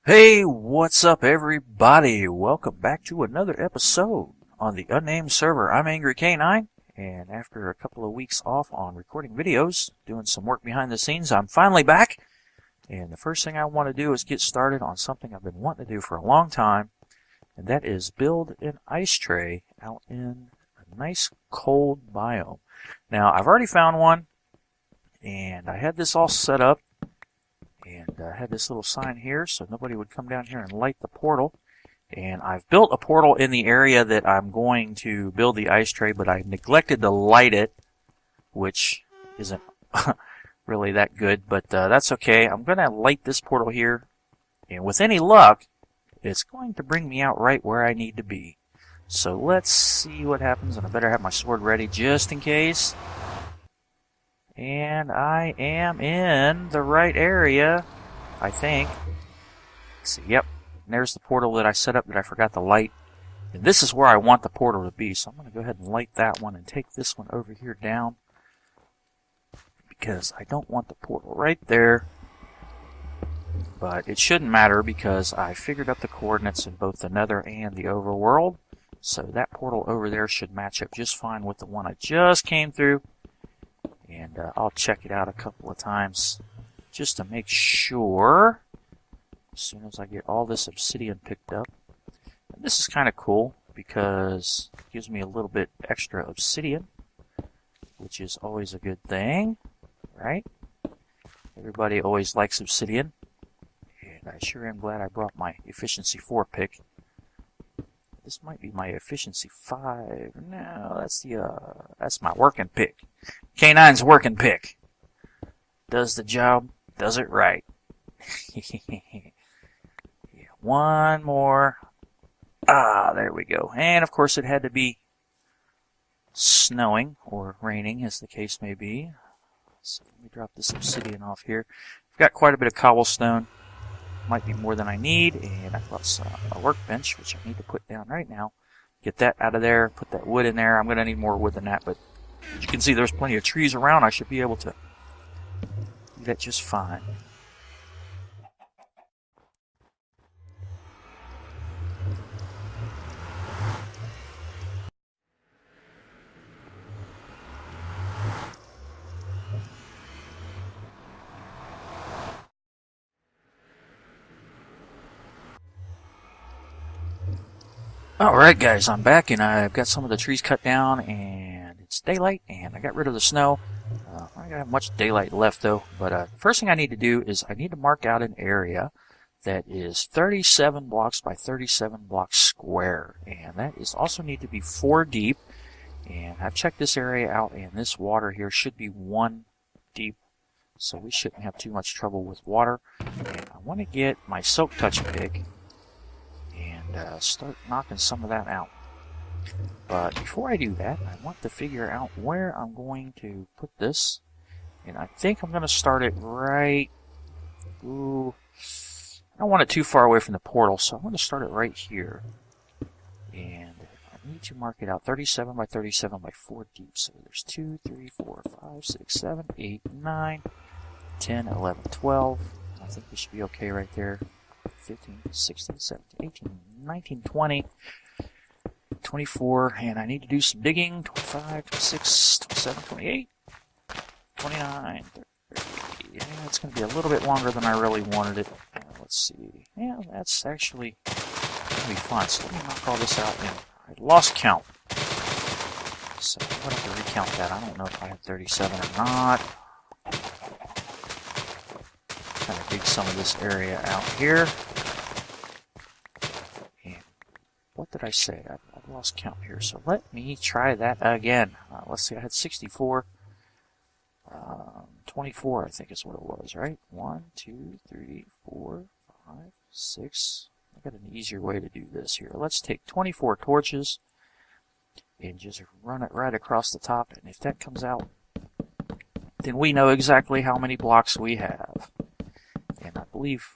Hey, what's up everybody? Welcome back to another episode on the Unnamed Server. I'm Angry K9, and after a couple of weeks off on recording videos, doing some work behind the scenes, I'm finally back. And the first thing I want to do is get started on something I've been wanting to do for a long time, and that is build an ice tray out in a nice cold biome. Now, I've already found one, and I had this all set up. And I had this little sign here so nobody would come down here and light the portal. And I've built a portal in the area that I'm going to build the ice tray, but I neglected to light it, which isn't really that good, but that's okay. I'm going to light this portal here, and with any luck, it's going to bring me out right where I need to be. So let's see what happens, and I better have my sword ready just in case. And I am in the right area, I think. Let's see, yep. And there's the portal that I set up that I forgot to light. And this is where I want the portal to be, so I'm going to go ahead and light that one and take this one over here down. Because I don't want the portal right there. But it shouldn't matter because I figured out the coordinates in both the nether and the overworld. So that portal over there should match up just fine with the one I just came through. And I'll check it out a couple of times just to make sure as soon as I get all this obsidian picked up. And this is kind of cool because it gives me a little bit extra obsidian, which is always a good thing, right? Everybody always likes obsidian, and I sure am glad I brought my efficiency 4 pick. This might be my efficiency 5. No, that's my working pick. K9's working pick. Does the job, does it right. Yeah, one more. There we go. And of course it had to be snowing or raining, as the case may be. So let me drop this obsidian off here. I've got quite a bit of cobblestone. Might be more than I need, and I've got a workbench, which I need to put down right now. Get that out of there, put that wood in there. I'm going to need more wood than that, but as you can see, there's plenty of trees around. I should be able to do that just fine. Alright guys, I'm back and I've got some of the trees cut down and it's daylight and I got rid of the snow. I don't have much daylight left though, but first thing I need to do is I need to mark out an area that is 37 blocks by 37 blocks square, and that is also need to be 4 deep. And I've checked this area out, and this water here should be 1 deep, so we shouldn't have too much trouble with water. And I want to get my silk touch pick and start knocking some of that out. But before I do that, I want to figure out where I'm going to put this. And I think I'm going to start it right... Ooh, I don't want it too far away from the portal, so I'm going to start it right here. And I need to mark it out 37 by 37 by 4 deep. So there's 2, 3, 4, 5, 6, 7, 8, 9, 10, 11, 12. I think we should be okay right there. 15, 16, 17, 18, 19, 20, 24, and I need to do some digging. 25, 26, 27, 28, 29, 30. Yeah, it's going to be a little bit longer than I really wanted it. Let's see. Yeah, that's actually going to be fun. So let me knock all this out. And I lost count. So I'm going to have to recount that. I don't know if I have 37 or not. Kind of dig some of this area out here. And what did I say? I've lost count here. So let me try that again. Let's see. I had 64. 24, I think is what it was, right? 1, 2, 3, 4, 5, 6. I got an easier way to do this here. Let's take 24 torches and just run it right across the top. And if that comes out, then we know exactly how many blocks we have. And I believe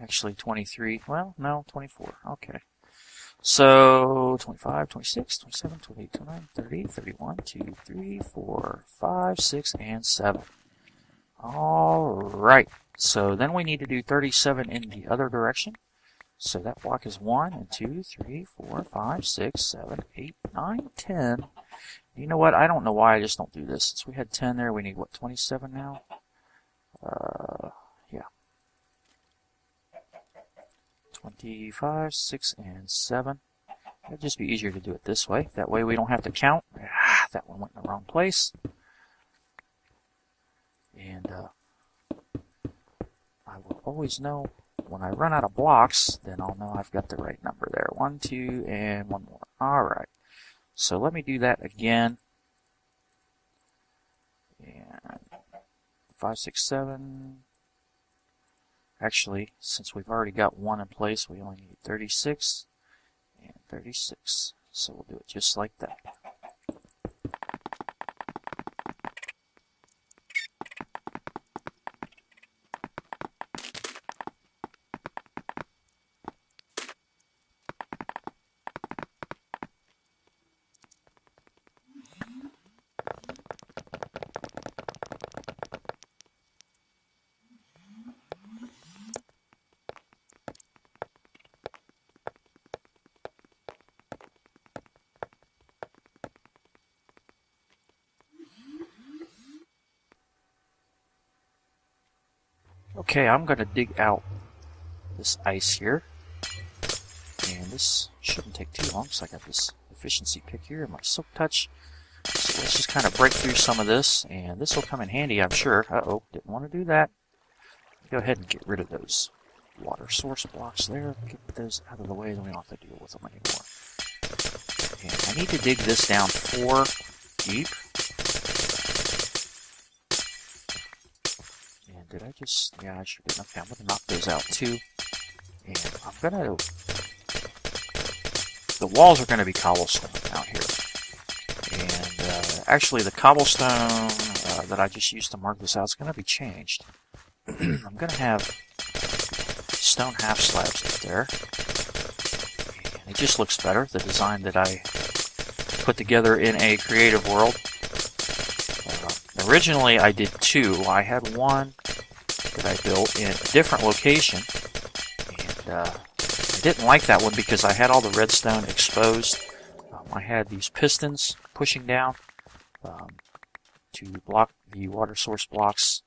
actually 23. Well, no, 24. Okay. So 25, 26, 27, 28, 29, 30, 31, 2, 3, 4, 5, 6, and 7. All right. So then we need to do 37 in the other direction. So that block is 1 and 2, 3, 4, 5, 6, 7, 8, 9, 10. You know what? I don't know why I just don't do this. Since we had 10 there, we need, what, 27 now? Yeah. 25, 6, and 7. It'd just be easier to do it this way. That way we don't have to count. Ah, that one went in the wrong place. And I will always know when I run out of blocks, then I'll know I've got the right number there. 1, 2, and one more. Alright. So let me do that again. And 5, 6, 7. Actually, since we've already got 1 in place, we only need 36 and 36. So we'll do it just like that. Okay, I'm going to dig out this ice here, and this shouldn't take too long, so I got this efficiency pick here and my silk touch. So let's just kind of break through some of this, and this will come in handy, I'm sure. Uh-oh, didn't want to do that. Go ahead and get rid of those water source blocks there. Get those out of the way, then we don't have to deal with them anymore. And I need to dig this down 4 deep. Did I just... yeah, I sure did. Okay, I'm going to knock those out too. And I'm going to... the walls are going to be cobblestone out here. And actually the cobblestone that I just used to mark this out is going to be changed. I'm going to have stone half slabs up there. And it just looks better, the design that I put together in a creative world. Originally I did 2. I had one that I built in a different location, and I didn't like that one because I had all the redstone exposed. I had these pistons pushing down to block the water source blocks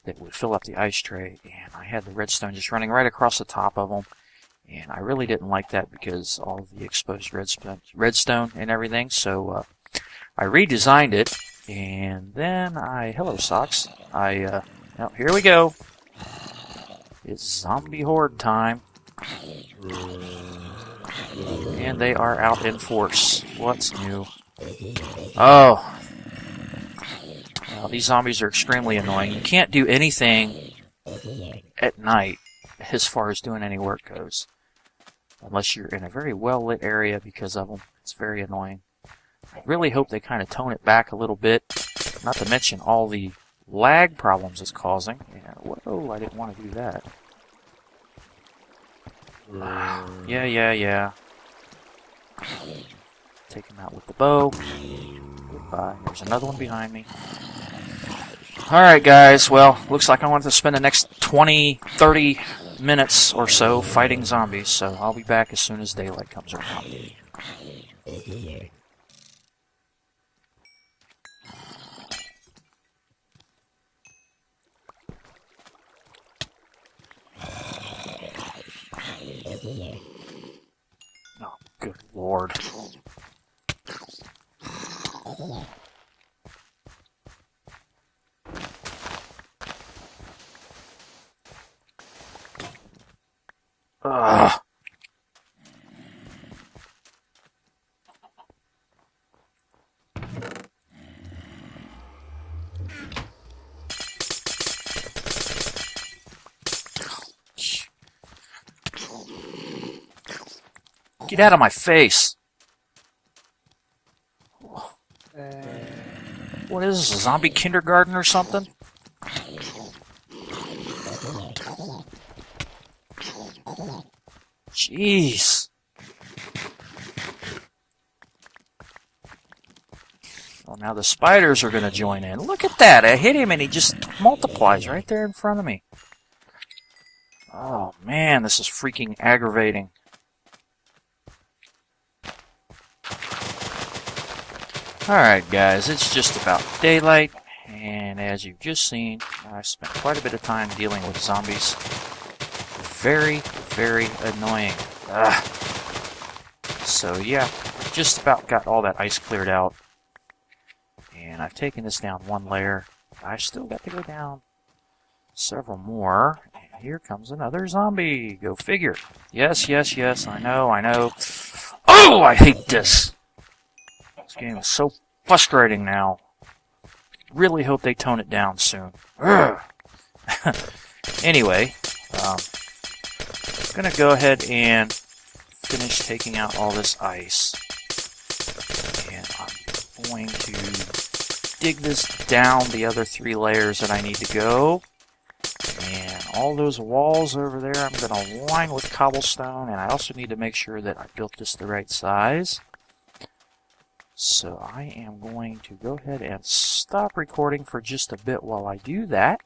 that would fill up the ice tray, and I had the redstone just running right across the top of them, and I really didn't like that because all of the exposed redstone and everything, so I redesigned it. And then hello socks, oh, here we go. It's zombie horde time. And they are out in force. What's new? Oh. Well, these zombies are extremely annoying. You can't do anything at night as far as doing any work goes. Unless you're in a very well-lit area because of them. It's very annoying. I really hope they kind of tone it back a little bit, not to mention all the lag problems it's causing. And, whoa, I didn't want to do that. Yeah. Take him out with the bow. Goodbye. There's another one behind me. Alright guys, well, looks like I want to spend the next 20, 30 minutes or so fighting zombies, so I'll be back as soon as daylight comes around. Oh, good lord. Ugh. Get out of my face! What is this, a zombie kindergarten or something? Jeez. Well, now the spiders are going to join in. Look at that! I hit him and he just multiplies right there in front of me. Oh man, this is freaking aggravating. Alright guys, it's just about daylight, and as you've just seen, I spent quite a bit of time dealing with zombies. Very, very annoying. Ugh. So yeah, just about got all that ice cleared out, and I've taken this down one layer. I still got to go down several more, and here comes another zombie. Go figure. Yes, yes, yes, I know, I know. Oh, I hate this! This game is so frustrating now. Really hope they tone it down soon. Anyway, I'm gonna go ahead and finish taking out all this ice. And I'm going to dig this down the other 3 layers that I need to go. And all those walls over there I'm going to line with cobblestone, and I also need to make sure that I built this the right size. So I am going to go ahead and stop recording for just a bit while I do that.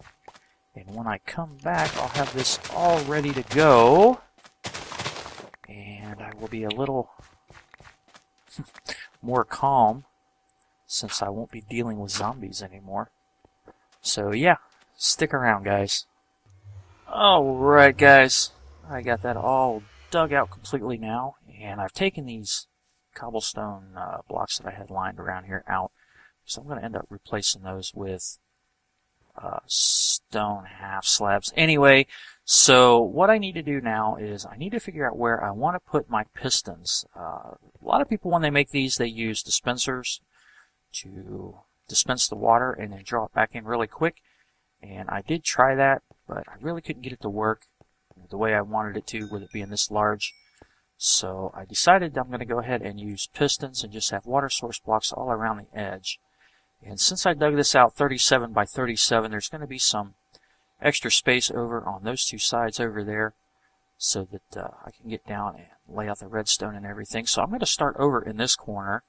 And when I come back, I'll have this all ready to go. And I will be a little more calm since I won't be dealing with zombies anymore. So yeah, stick around guys. Alright guys, I got that all dug out completely now, and I've taken these cobblestone blocks that I had lined around here out, so I'm going to end up replacing those with stone half slabs. Anyway, so what I need to do now is I need to figure out where I want to put my pistons. A lot of people, when they make these, they use dispensers to dispense the water and then draw it back in really quick. And I did try that, but I really couldn't get it to work the way I wanted it to with it being this large. So I decided I'm going to go ahead and use pistons and just have water source blocks all around the edge. And since I dug this out 37 by 37, there's going to be some extra space over on those 2 sides over there so that I can get down and lay out the redstone and everything. So I'm going to start over in this corner,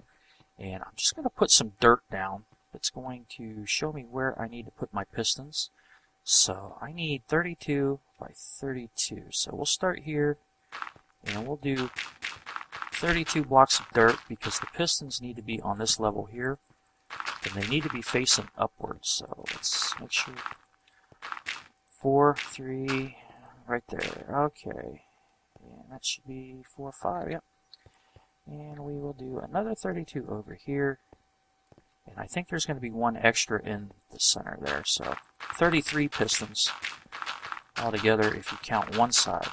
and I'm just going to put some dirt down that's going to show me where I need to put my pistons. So I need 32 by 32. So we'll start here, and we'll do 32 blocks of dirt because the pistons need to be on this level here, and they need to be facing upwards. So let's make sure 4, 3, right there. Okay, and that should be 4, 5. Yep. And we will do another 32 over here. And I think there's going to be 1 extra in the center there. So 33 pistons altogether if you count one side.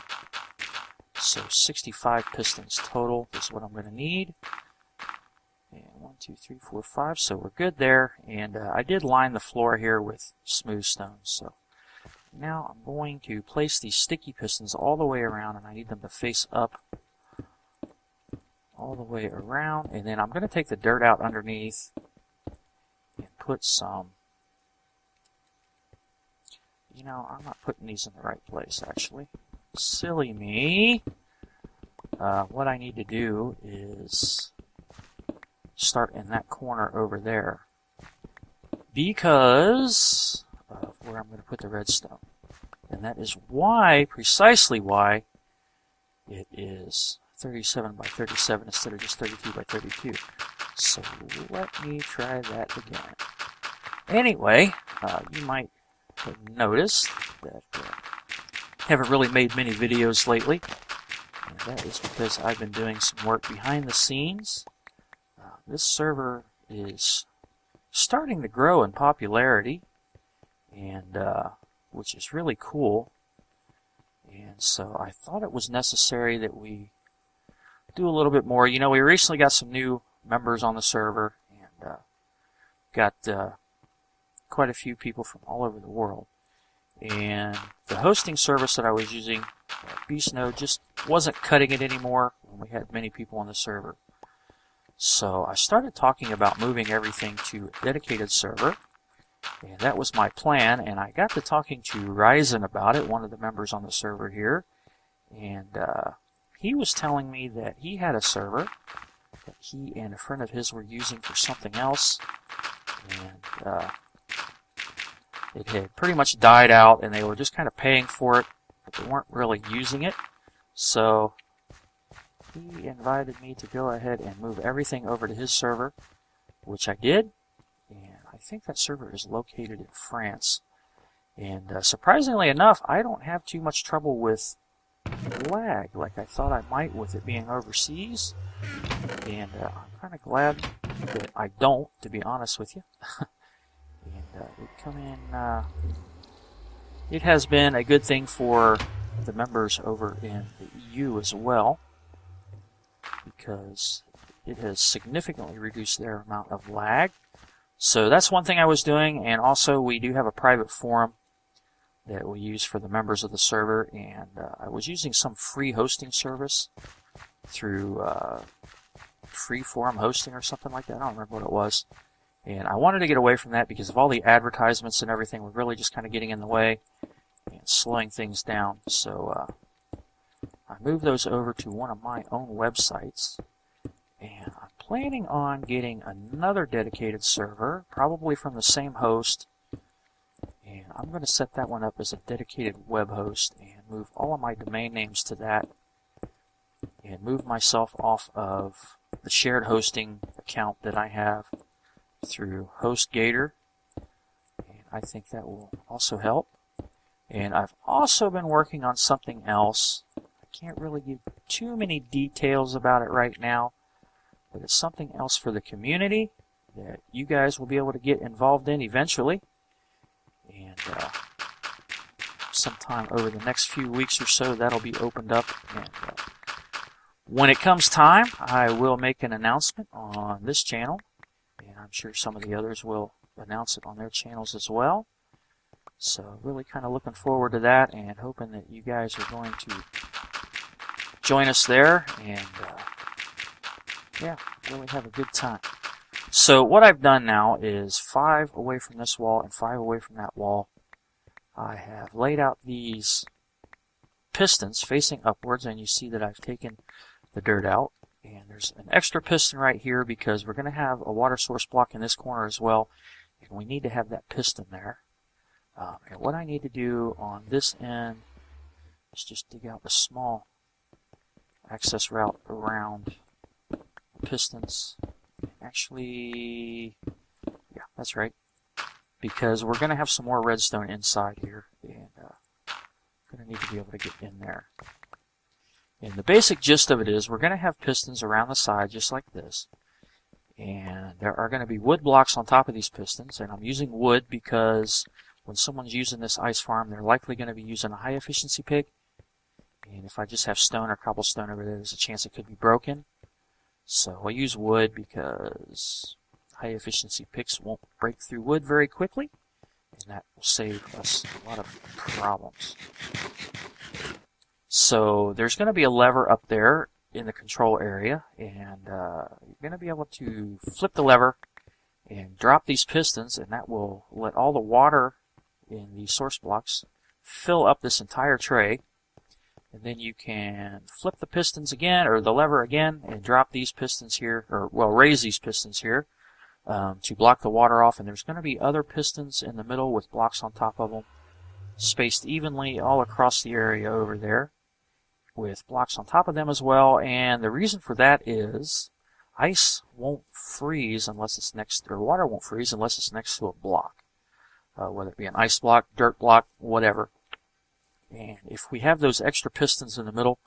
So 65 pistons total is what I'm going to need. And 1, 2, 3, 4, 5. So we're good there. And I did line the floor here with smooth stones. So now I'm going to place these sticky pistons all the way around, and I need them to face up all the way around. And then I'm going to take the dirt out underneath and put some, you know, I'm not putting these in the right place actually. Silly me. What I need to do is start in that corner over there because of where I'm going to put the redstone. And that is why, precisely why, it is 37 by 37 instead of just 32 by 32. So let me try that again. Anyway, you might have noticed that I haven't really made many videos lately. And that is because I've been doing some work behind the scenes. This server is starting to grow in popularity, and which is really cool. And so I thought it was necessary that we do a little bit more. You know, we recently got some new members on the server, and got quite a few people from all over the world. And the hosting service that I was using, BeastNode, just wasn't cutting it anymore when we had many people on the server. So I started talking about moving everything to a dedicated server, and that was my plan. And I got to talking to Ryzen about it, one of the members on the server here, and he was telling me that he had a server that he and a friend of his were using for something else, and it had pretty much died out, and they were just kind of paying for it. The we weren't really using it. So he invited me to go ahead and move everything over to his server, which I did. And I think that server is located in France. And surprisingly enough, I don't have too much trouble with lag like I thought I might with it being overseas. And I'm kind of glad that I don't, to be honest with you. And we come in. It has been a good thing for the members over in the EU as well, because it has significantly reduced their amount of lag. So that's one thing I was doing, and also we do have a private forum that we use for the members of the server, and I was using some free hosting service through free forum hosting or something like that. I don't remember what it was. And I wanted to get away from that because of all the advertisements and everything were really just kind of getting in the way and slowing things down. So I moved those over to one of my own websites, and I'm planning on getting another dedicated server, probably from the same host, and I'm going to set that one up as a dedicated web host and move all of my domain names to that and move myself off of the shared hosting account that I have through HostGator, and I think that will also help. And I've also been working on something else. I can't really give too many details about it right now, but it's something else for the community that you guys will be able to get involved in eventually. And sometime over the next few weeks or so, that'll be opened up. And when it comes time, I will make an announcement on this channel, and I'm sure some of the others will announce it on their channels as well. So really kind of looking forward to that, and hoping that you guys are going to join us there and yeah, really have a good time. So what I've done now is 5 away from this wall and 5 away from that wall. I have laid out these pistons facing upwards, and you see that I've taken the dirt out. And there's an extra piston right here because we're going to have a water source block in this corner as well, and we need to have that piston there. And what I need to do on this end is just dig out a small access route around pistons. Actually, yeah, that's right, because we're going to have some more redstone inside here, and going to need to be able to get in there. And the basic gist of it is we're going to have pistons around the side just like this, and there are going to be wood blocks on top of these pistons, and I'm using wood because when someone's using this ice farm, they're likely going to be using a high efficiency pick, and if I just have stone or cobblestone over there, there's a chance it could be broken. So I use wood because high efficiency picks won't break through wood very quickly, and that will save us a lot of problems. So there's going to be a lever up there in the control area, and you're going to be able to flip the lever and drop these pistons, and that will let all the water in the source blocks fill up this entire tray. And then you can flip the pistons again, or the lever again, and drop these pistons here, or well, raise these pistons here to block the water off. And there's going to be other pistons in the middle with blocks on top of them, spaced evenly all across the area over there, with blocks on top of them as well. And the reason for that is ice won't freeze unless it's next, or water won't freeze unless it's next to a block, whether it be an ice block, dirt block, whatever. And if we have those extra pistons in the middle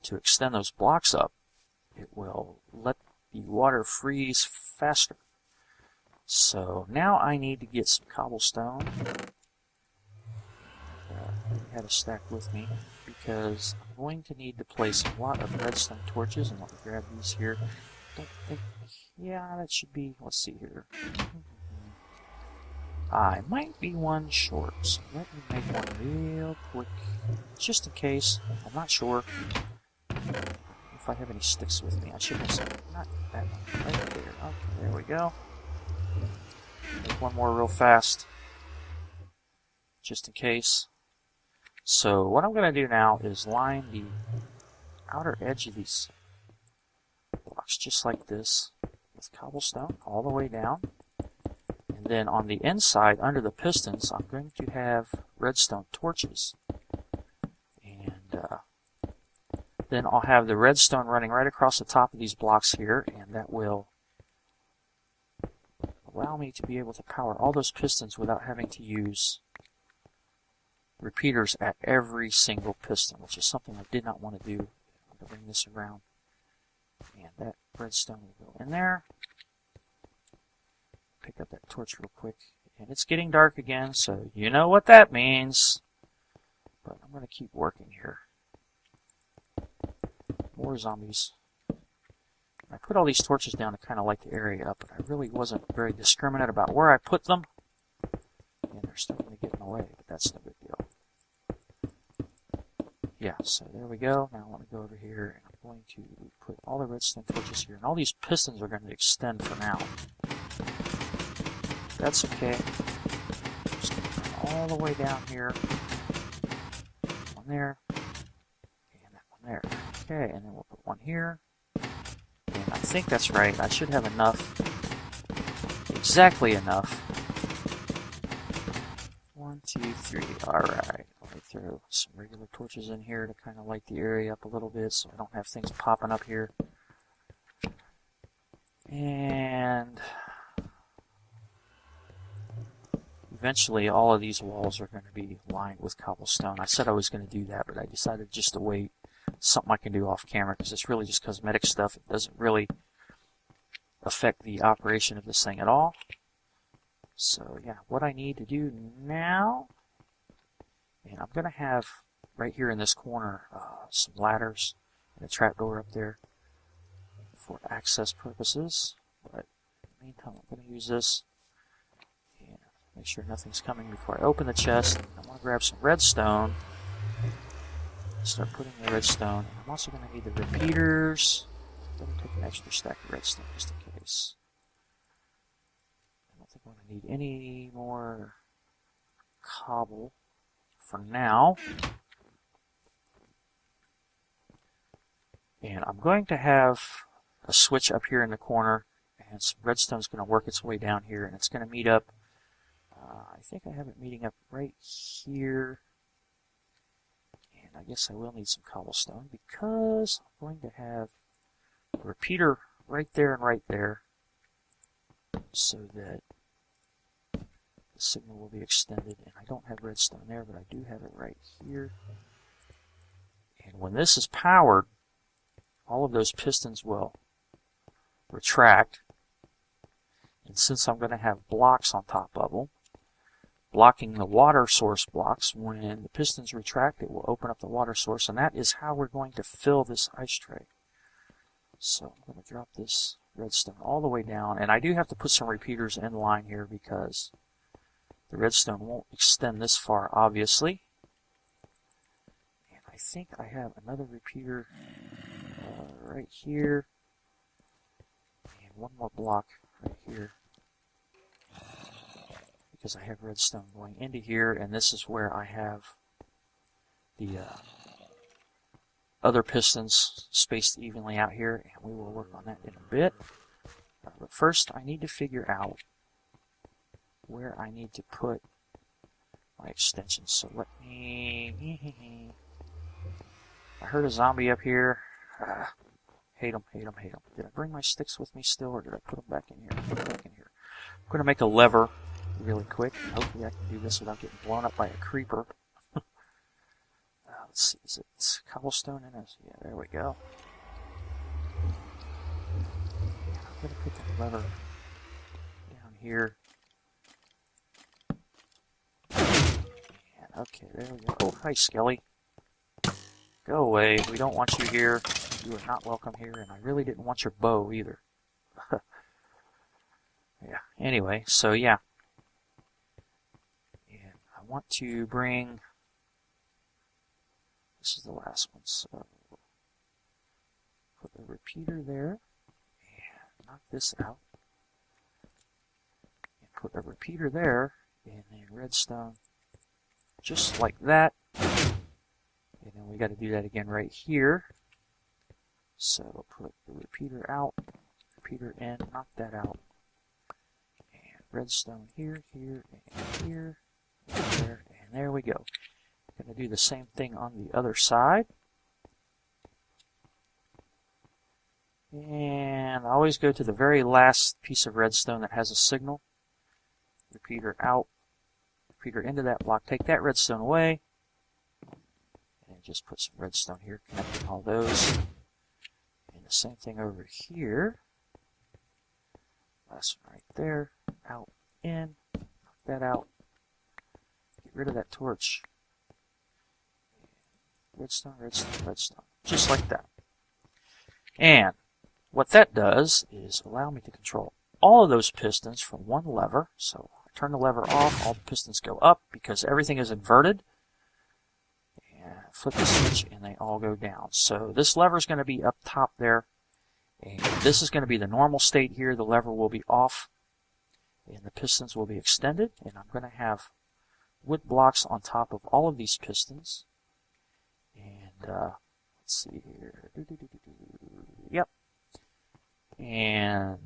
to extend those blocks up, it will let the water freeze faster. So now I need to get some cobblestone. I had a stack with me because I'm going to need to place a lot of redstone torches, and let me grab these here. Don't think, yeah, that should be, let's see here. I might be one short, so let me make one real quick, just in case. I'm not sure if I have any sticks with me. I should have some. Not that one. Right there. Okay, there we go. Make one more real fast, just in case. So what I'm going to do now is line the outer edge of these blocks just like this with cobblestone all the way down. And then on the inside, under the pistons, I'm going to have redstone torches. then I'll have the redstone running right across the top of these blocks here, and that will allow me to be able to power all those pistons without having to use repeaters at every single piston, which is something I did not want to do. I'm going to bring this around, and that redstone will go in there. Pick up that torch real quick, and it's getting dark again, so you know what that means. But I'm going to keep working here. More zombies. I put all these torches down to kind of light the area up, but I really wasn't very discriminate about where I put them. And they're starting to get in the way, but that's no big deal. Yeah, so there we go. Now I want to go over here, and I'm going to put all the redstone torches here. And all these pistons are going to extend for now. That's okay. Just going to come all the way down here. One there. And that one there. Okay, and then we'll put one here. And I think that's right. I should have enough. Exactly enough. 1, 2, 3. Alright. Let me throw some regular torches in here to kind of light the area up a little bit so I don't have things popping up here. And eventually all of these walls are going to be lined with cobblestone. I said I was going to do that, but I decided just to wait. Something I can do off camera because it's really just cosmetic stuff. It doesn't really affect the operation of this thing at all. So yeah, what I need to do now, and I'm going to have right here in this corner some ladders and a trapdoor up there for access purposes. But in the meantime, I'm going to use this and make sure nothing's coming before I open the chest. I want to grab some redstone. Start putting the redstone. I'm also going to need the repeaters. I'm going to take an extra stack of redstone just in case. I don't think I'm going to need any more cobble for now. And I'm going to have a switch up here in the corner, and some redstone's going to work its way down here, and it's going to meet up. I think I have it meeting up right here. I guess I will need some cobblestone because I'm going to have a repeater right there and right there so that the signal will be extended. And I don't have redstone there, but I do have it right here. And when this is powered, all of those pistons will retract. And since I'm going to have blocks on top of them, blocking the water source blocks, when the pistons retract, it will open up the water source, and that is how we're going to fill this ice tray. So I'm going to drop this redstone all the way down, and I do have to put some repeaters in line here because the redstone won't extend this far, obviously. And I think I have another repeater right here, and one more block right here, because I have redstone going into here, and this is where I have the other pistons spaced evenly out here, and we will work on that in a bit. But first, I need to figure out where I need to put my extensions. So let me... I heard a zombie up here. Hate him, hate him, hate him. Did I bring my sticks with me still, or did I put them back in here? Put them back in here. I'm going to make a lever really quick. Hopefully I can do this without getting blown up by a creeper. Let's see, is it cobblestone in it? Yeah, there we go. I'm going to put the lever down here. And okay, there we go. Oh, hi, Skelly. Go away. We don't want you here. You are not welcome here, and I really didn't want your bow either. Yeah, anyway, so yeah. And I want to bring... This is the last one, so put the repeater there, and knock this out. And put the repeater there, and then redstone, just like that. And then we got to do that again right here. So put the repeater out, repeater in, knock that out. And redstone here, here, and here, and there, and there we go. Going to do the same thing on the other side. And I always go to the very last piece of redstone that has a signal. Repeater out, repeater into that block. Take that redstone away. And just put some redstone here, connecting all those. And the same thing over here. Last one right there. Out, in. Knock that out. Get rid of that torch. Redstone, redstone, redstone. Just like that. And what that does is allow me to control all of those pistons from one lever. So I turn the lever off, all the pistons go up because everything is inverted. And flip the switch and they all go down. So this lever is going to be up top there. And this is going to be the normal state here. The lever will be off and the pistons will be extended. And I'm going to have wood blocks on top of all of these pistons. And let's see here. Yep. And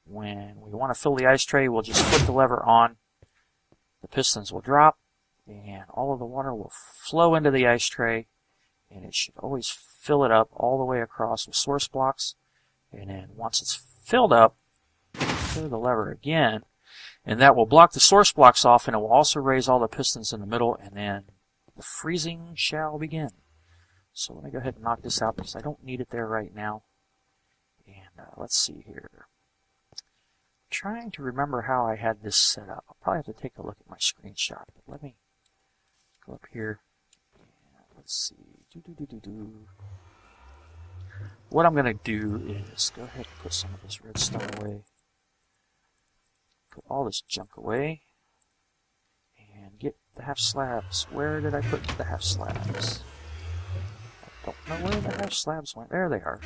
when we want to fill the ice tray, we'll just flip the lever on. The pistons will drop, and all of the water will flow into the ice tray, and it should always fill it up all the way across with source blocks. And then once it's filled up, throw the lever again, and that will block the source blocks off, and it will also raise all the pistons in the middle, and then the freezing shall begin. So let me go ahead and knock this out because I don't need it there right now. And let's see here. I'm trying to remember how I had this set up. I'll probably have to take a look at my screenshot. But let me go up here. And let's see. What I'm going to do is go ahead and put some of this redstone away. Put all this junk away. And get the half slabs. Where did I put the half slabs? Don't know where the half slabs went. There they are.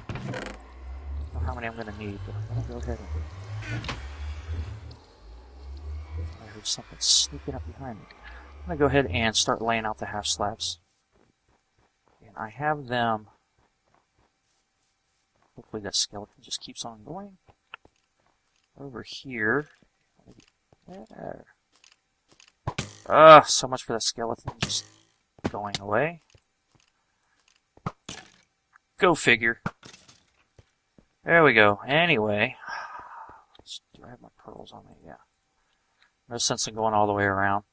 Don't know how many I'm going to need, but I'm going to go ahead and... I heard something sneaking up behind me. I'm going to go ahead and start laying out the half slabs. And I have them... Hopefully that skeleton just keeps on going. Over here. There. So much for that skeleton just going away. Go figure. There we go. Anyway, do I have my pearls on me? Yeah. No sense in going all the way around.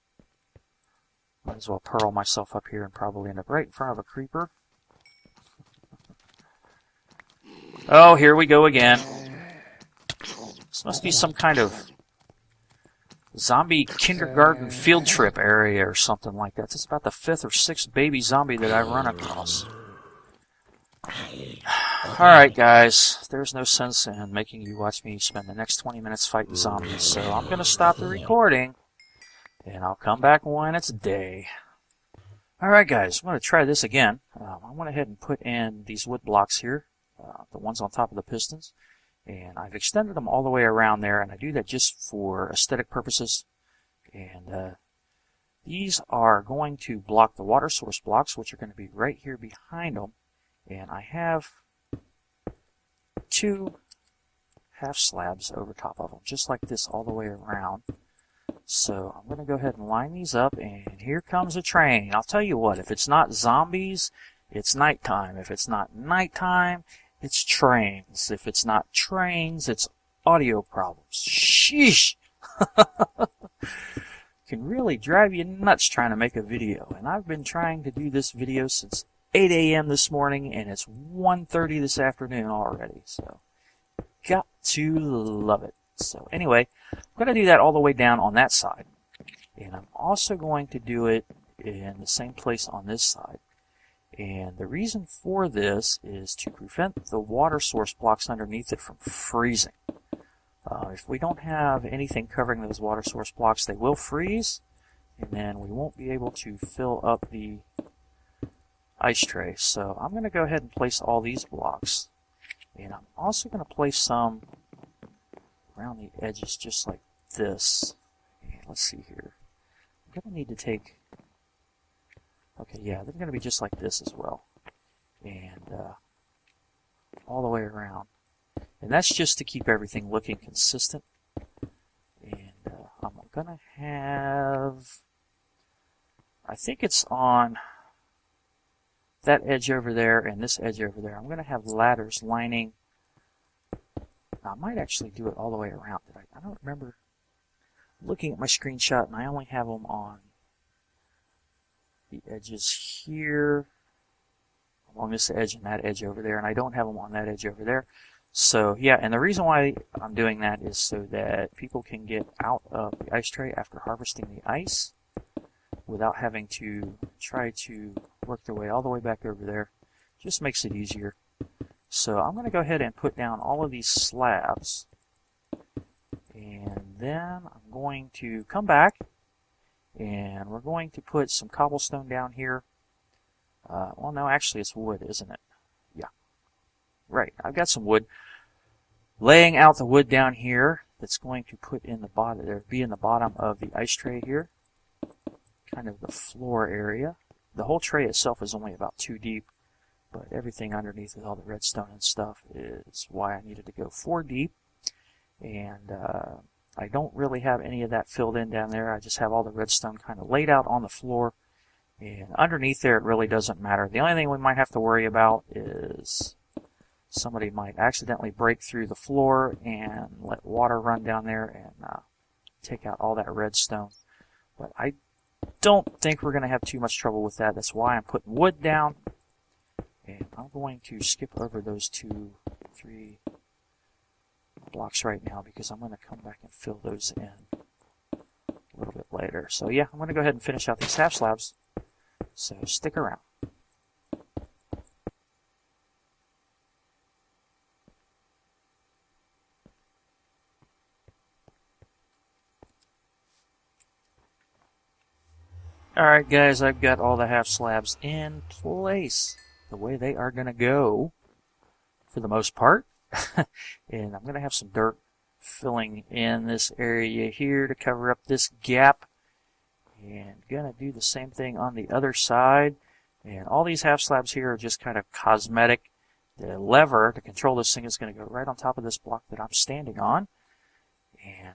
Might as well pearl myself up here and probably end up right in front of a creeper. Oh, here we go again. This must be some kind of zombie kindergarten field trip area or something like that. This is about the 5th or 6th baby zombie that I've run across. Alright guys, there's no sense in making you watch me spend the next 20 minutes fighting zombies, so I'm going to stop the recording, and I'll come back when it's day. Alright guys, I'm going to try this again. I went ahead and put in these wood blocks here, the ones on top of the pistons, and I've extended them all the way around there, and I do that just for aesthetic purposes. And these are going to block the water source blocks, which are going to be right here behind them. And I have 2 half slabs over top of them, just like this all the way around. So I'm going to go ahead and line these up, and here comes a train. I'll tell you what, if it's not zombies, it's nighttime. If it's not nighttime, it's trains. If it's not trains, it's audio problems. Sheesh! Can really drive you nuts trying to make a video. And I've been trying to do this video since 8 a.m. this morning, and it's 1:30 this afternoon already, so got to love it. So anyway, I'm going to do that all the way down on that side, and I'm also going to do it in the same place on this side. And the reason for this is to prevent the water source blocks underneath it from freezing. If we don't have anything covering those water source blocks, they will freeze, and then we won't be able to fill up the ice tray. So I'm going to go ahead and place all these blocks, and I'm also going to place some around the edges just like this. And let's see here. I'm going to need to take, okay, yeah, they're going to be just like this as well, and all the way around. And that's just to keep everything looking consistent. And I'm going to have, I think it's on that edge over there and this edge over there. I'm going to have ladders lining I might actually do it all the way around. I don't remember looking at my screenshot, and I only have them on the edges here, along this edge and that edge over there, and I don't have them on that edge over there. So yeah, and the reason why I'm doing that is so that people can get out of the ice tray after harvesting the ice without having to try to work their way all the way back over there. Just makes it easier. So I'm going to go ahead and put down all of these slabs, and then I'm going to come back and we're going to put some cobblestone down here. Well, no, actually it's wood, isn't it? Yeah. Right, I've got some wood. Laying out the wood down here that's going to put in the bottom, be in the bottom of the ice tray here. Kind of the floor area. The whole tray itself is only about 2 deep, but everything underneath with all the redstone and stuff is why I needed to go 4 deep. And I don't really have any of that filled in down there. I just have all the redstone kind of laid out on the floor. And underneath there, it really doesn't matter. The only thing we might have to worry about is somebody might accidentally break through the floor and let water run down there and take out all that redstone. But I don't think we're going to have too much trouble with that. That's why I'm putting wood down. And I'm going to skip over those 2, 3 blocks right now because I'm going to come back and fill those in a little bit later. So yeah, I'm going to go ahead and finish out these half slabs. So stick around. Alright guys, I've got all the half slabs in place the way they are going to go for the most part. And I'm going to have some dirt filling in this area here to cover up this gap. And going to do the same thing on the other side. And all these half slabs here are just kind of cosmetic. The lever to control this thing is going to go right on top of this block that I'm standing on. And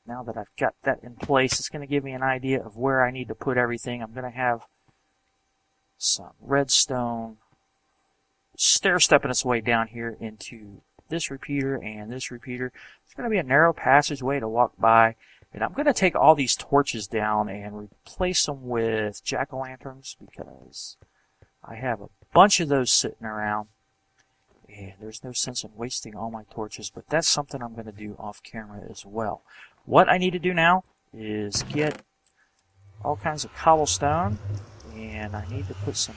now that I've got that in place, it's going to give me an idea of where I need to put everything. I'm going to have some redstone stair-stepping its way down here into this repeater and this repeater. It's going to be a narrow passageway to walk by. And I'm going to take all these torches down and replace them with jack-o'-lanterns because I have a bunch of those sitting around. And there's no sense in wasting all my torches, but that's something I'm going to do off camera as well. What I need to do now is get all kinds of cobblestone, and I need to put some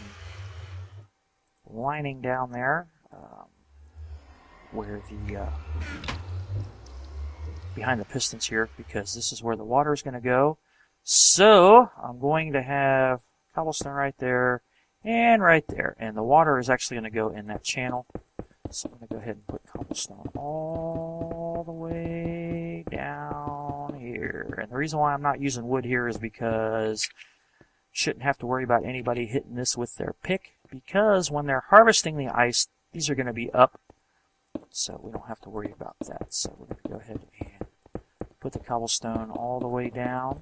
lining down there where the behind the pistons here, because this is where the water is going to go. So I'm going to have cobblestone right there and right there, and the water is actually going to go in that channel. So I'm going to go ahead and put cobblestone all the way down here. And the reason why I'm not using wood here is because I shouldn't have to worry about anybody hitting this with their pick, because when they're harvesting the ice, these are going to be up. So we don't have to worry about that. So we're going to go ahead and put the cobblestone all the way down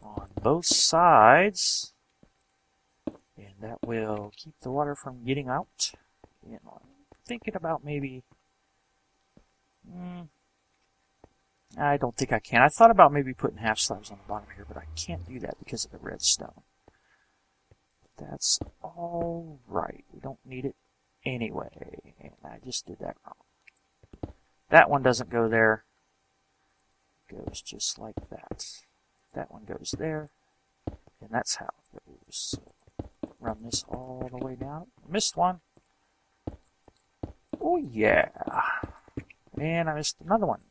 on both sides. And that will keep the water from getting out. And I'm thinking about maybe... I don't think I can. I thought about maybe putting half slabs on the bottom here, but I can't do that because of the redstone. That's all right. We don't need it anyway. And I just did that wrong. That one doesn't go there. It goes just like that. That one goes there. And that's how it goes. So run this all the way down. Missed one. Oh yeah. And I missed another one.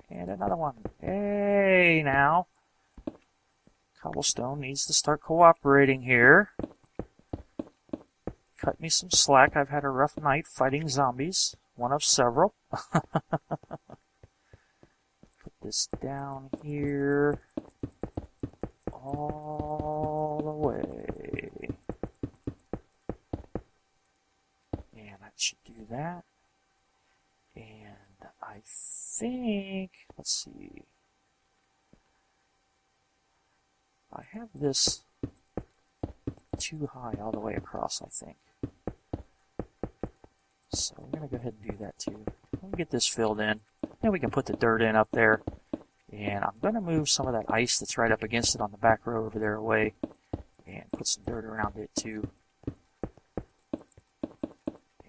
And another one. Hey, now. Cobblestone needs to start cooperating here. Cut me some slack. I've had a rough night fighting zombies. One of several. Put this down here. All the way. And that should do that. And I think, let's see. I have this too high all the way across, I think. So we're going to go ahead and do that too. Let me get this filled in. Then we can put the dirt in up there. And I'm going to move some of that ice that's right up against it on the back row over there away. And put some dirt around it too.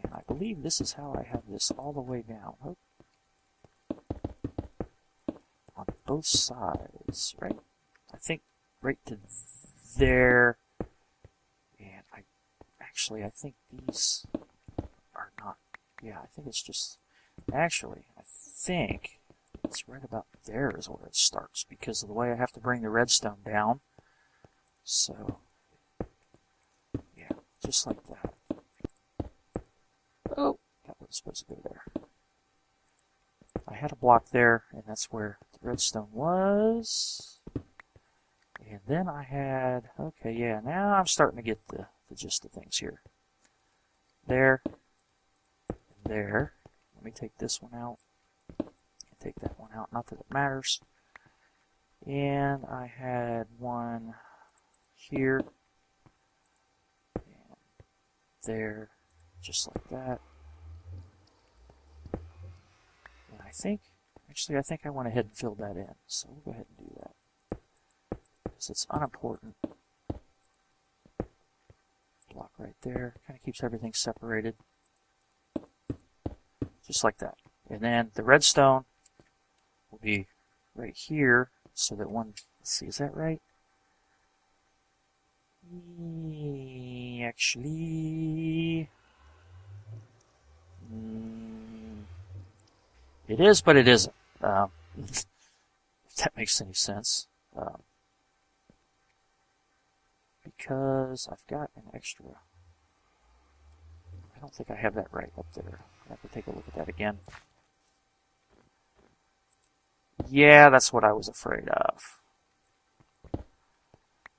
And I believe this is how I have this all the way down. Oh. On both sides, right? I think right to there. And I think these are not. Yeah, I think it's just. Actually, I think it's right about there is where it starts because of the way I have to bring the redstone down. So, yeah, just like that. Oh, that was supposed to go there. I had a block there, and that's where the redstone was. And then I had, okay, yeah, now I'm starting to get the gist of things here. There, and there. Let me take this one out, and take that one out, not that it matters. And I had one here, and there, just like that. And I think I went ahead and filled that in, so we'll go ahead and do that. Because it's unimportant. Block right there, kind of keeps everything separated. Just like that. And then the redstone will be right here, so that one, let's see, is that right? Actually, it is, but it isn't. If that makes any sense. Because I've got an extra. I don't think I have that right up there. I have to take a look at that again. Yeah, that's what I was afraid of.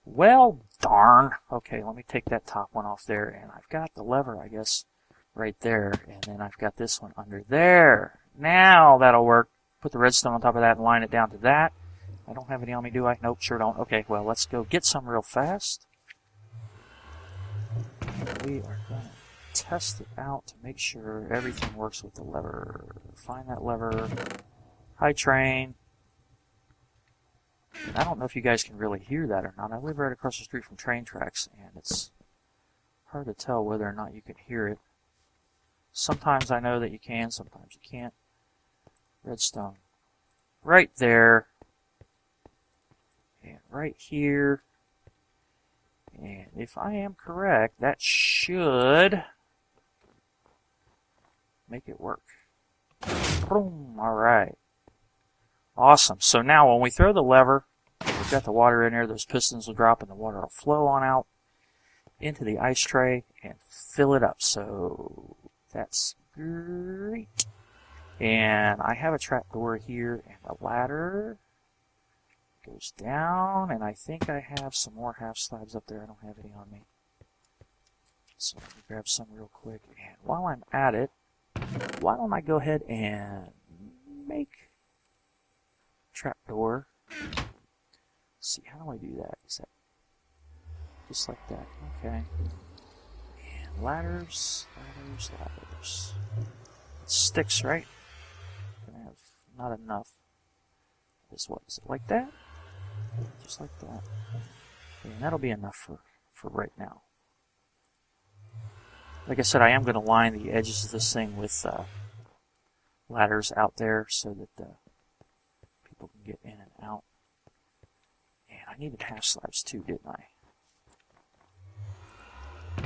Well, darn. Okay, let me take that top one off there, and I've got the lever, I guess, right there, and then I've got this one under there. Now that'll work. Put the redstone on top of that and line it down to that. I don't have any on me, do I? Nope, sure don't. Okay, well, let's go get some real fast. We are going to test it out to make sure everything works with the lever. Find that lever. Hi, train. I don't know if you guys can really hear that or not. I live right across the street from train tracks, and it's hard to tell whether or not you can hear it. Sometimes I know that you can, sometimes you can't. Redstone. Right there. And right here. And if I am correct, that should make it work. Boom. All right. Awesome. So now when we throw the lever, we've got the water in there, those pistons will drop and the water will flow on out into the ice tray and fill it up. So that's great. And I have a trapdoor here and a ladder goes down, and I think I have some more half slabs up there. I don't have any on me. So let me grab some real quick. And while I'm at it, why don't I go ahead and make trapdoor. Let's see, how do I do that? Is that just like that? Okay. And ladders. It sticks, right? Gonna have not enough. Is what? Is it like that? Just like that. And that'll be enough for right now. Like I said, I am going to line the edges of this thing with ladders out there so that people can get in and out. And I needed half slabs too, didn't I?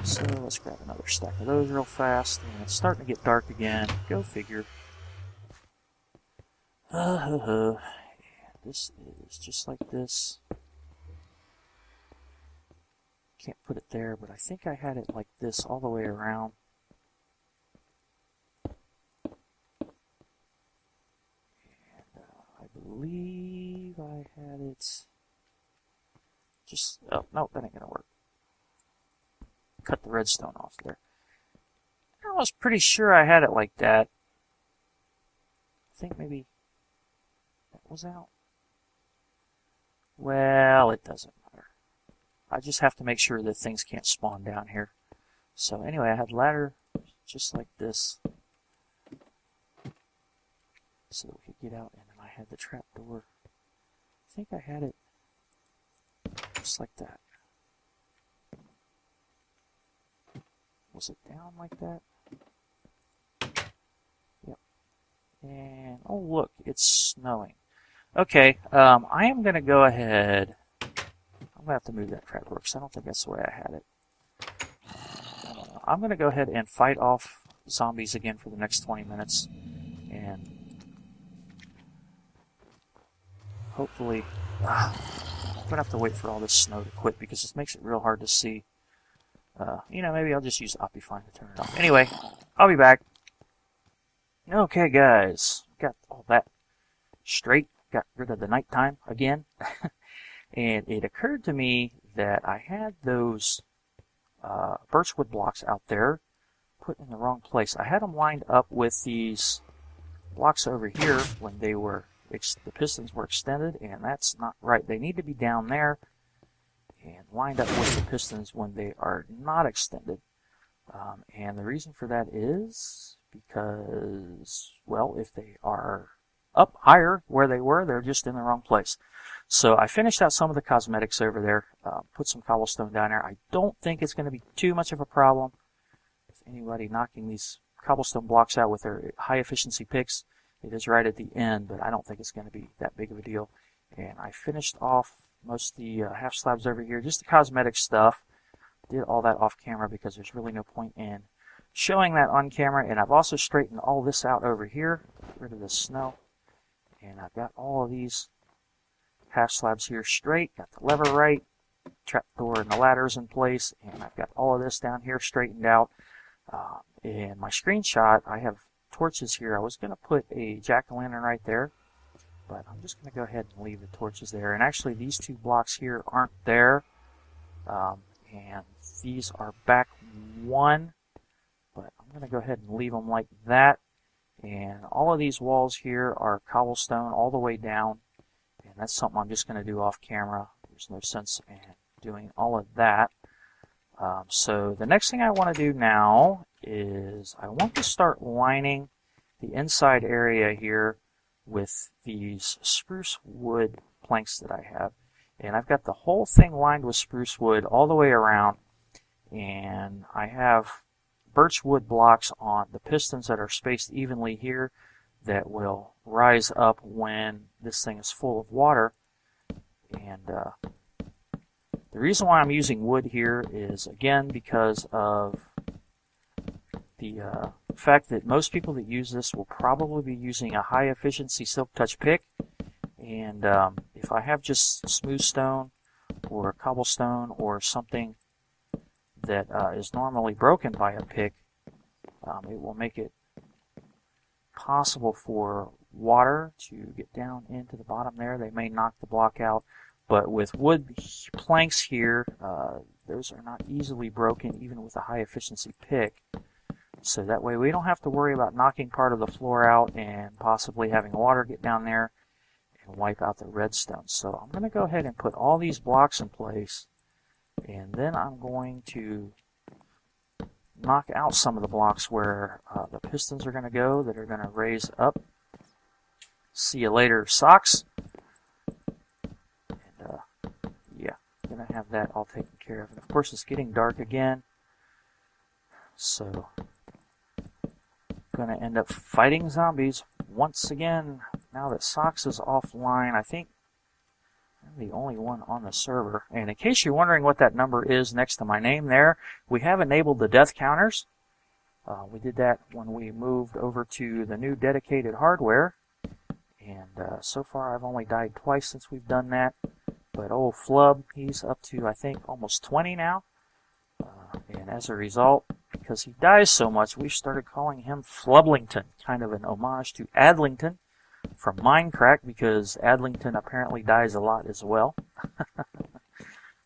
So let's grab another stack of those real fast. And it's starting to get dark again. Go figure. And this is just like this. Can't put it there, but I think I had it like this all the way around. And I believe I had it just, oh, no, that ain't gonna work. Cut the redstone off there. I was pretty sure I had it like that. I think maybe that was out. Well, it doesn't matter. I just have to make sure that things can't spawn down here. So anyway, I had ladder just like this. And so that we could get out, and then I had the trap door. I think I had it just like that. Was it down like that? Yep. And, oh look, it's snowing. Okay, I am going to go ahead. I'm going to have to move that trap door because I don't think that's the way I had it. I'm going to go ahead and fight off zombies again for the next 20 minutes. And hopefully, I'm going to have to wait for all this snow to quit because this makes it real hard to see. You know, maybe I'll just use Optifine to turn it off. Anyway, I'll be back. Okay, guys, got all that straight. Got rid of the nighttime again. And it occurred to me that I had those birchwood blocks out there put in the wrong place. I had them lined up with these blocks over here when they were the pistons were extended, and that's not right. They need to be down there and lined up with the pistons when they are not extended. And the reason for that is because, well, if they are up higher where they were, they're just in the wrong place. So I finished out some of the cosmetics over there, put some cobblestone down there. I don't think it's going to be too much of a problem with anybody knocking these cobblestone blocks out with their high efficiency picks. It is right at the end, but I don't think it's going to be that big of a deal. And I finished off most of the half slabs over here, just the cosmetic stuff. Did all that off camera because there's really no point in showing that on camera. And I've also straightened all this out over here, got rid of the snow. And I've got all of these half slabs here straight, got the lever right, trapdoor and the ladders in place, and I've got all of this down here straightened out. In my screenshot, I have torches here. I was going to put a jack-o'-lantern right there, but I'm just going to go ahead and leave the torches there. And actually, these two blocks here aren't there, and these are back one, but I'm going to go ahead and leave them like that. And all of these walls here are cobblestone all the way down, and that's something I'm just going to do off camera. There's no sense in doing all of that. So the next thing I want to do now is I want to start lining the inside area here with these spruce wood planks that I have. And I've got the whole thing lined with spruce wood all the way around, and I have birch wood blocks on the pistons that are spaced evenly here that will rise up when this thing is full of water. And the reason why I'm using wood here is, again, because of the fact that most people that use this will probably be using a high efficiency silk touch pick. And if I have just smooth stone or cobblestone or something that is normally broken by a pick, it will make it possible for water to get down into the bottom there. They may knock the block out, but with wood planks here, those are not easily broken even with a high efficiency pick. So that way we don't have to worry about knocking part of the floor out and possibly having water get down there and wipe out the redstone. So I'm going to go ahead and put all these blocks in place, and then I'm going to knock out some of the blocks where the pistons are going to go that are going to raise up. See you later, socks. And yeah, going to have that all taken care of. And of course, it's getting dark again, so going to end up fighting zombies once again. Now that Socks is offline, I think I'm the only one on the server. And in case you're wondering what that number is next to my name there, we have enabled the death counters. We did that when we moved over to the new dedicated hardware. And so far I've only died twice since we've done that. But old Flub, he's up to, I think, almost 20 now. And as a result, because he dies so much, we've started calling him Flublington, kind of an homage to Adlington from Minecraft, because Adlington apparently dies a lot as well.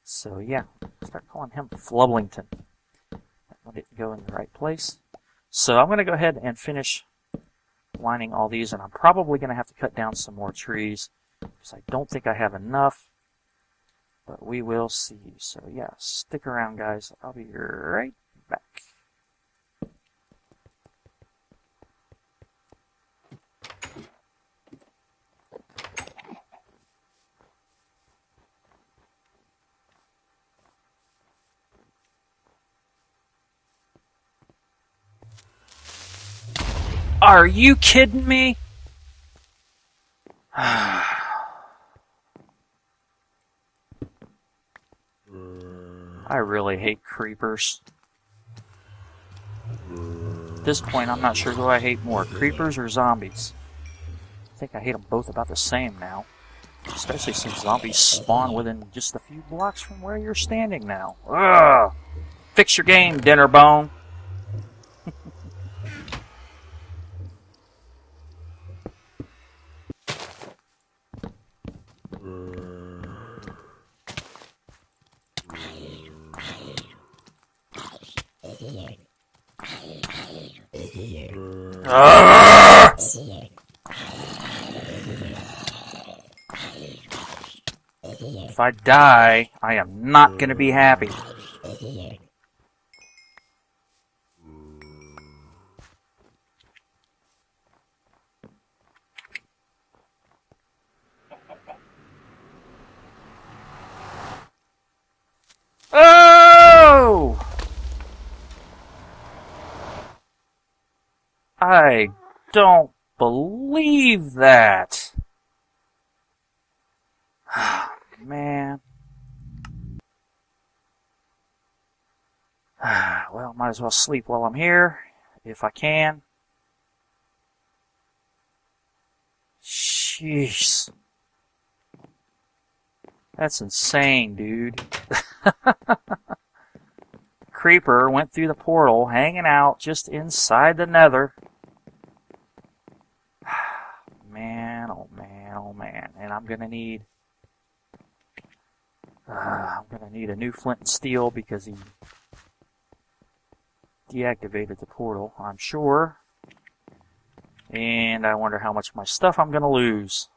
So yeah, start calling him Flublington. Let it go in the right place. So I'm going to go ahead and finish lining all these, and I'm probably going to have to cut down some more trees, because I don't think I have enough. But we will see. So yeah, stick around, guys. I'll be right back. Are you kidding me? I really hate creepers. At this point, I'm not sure who I hate more, creepers or zombies. I think I hate them both about the same now. Especially since zombies spawn within just a few blocks from where you're standing now. Ugh! Fix your game, dinner bone! If I die, I am not going to be happy. Oh! I don't believe that. Man. Well, might as well sleep while I'm here, if I can. Jeez. That's insane, dude. Creeper went through the portal, hanging out just inside the nether. Man, oh man, oh man. And I'm gonna need a new flint and steel because he deactivated the portal, I'm sure. And I wonder how much of my stuff I'm gonna lose.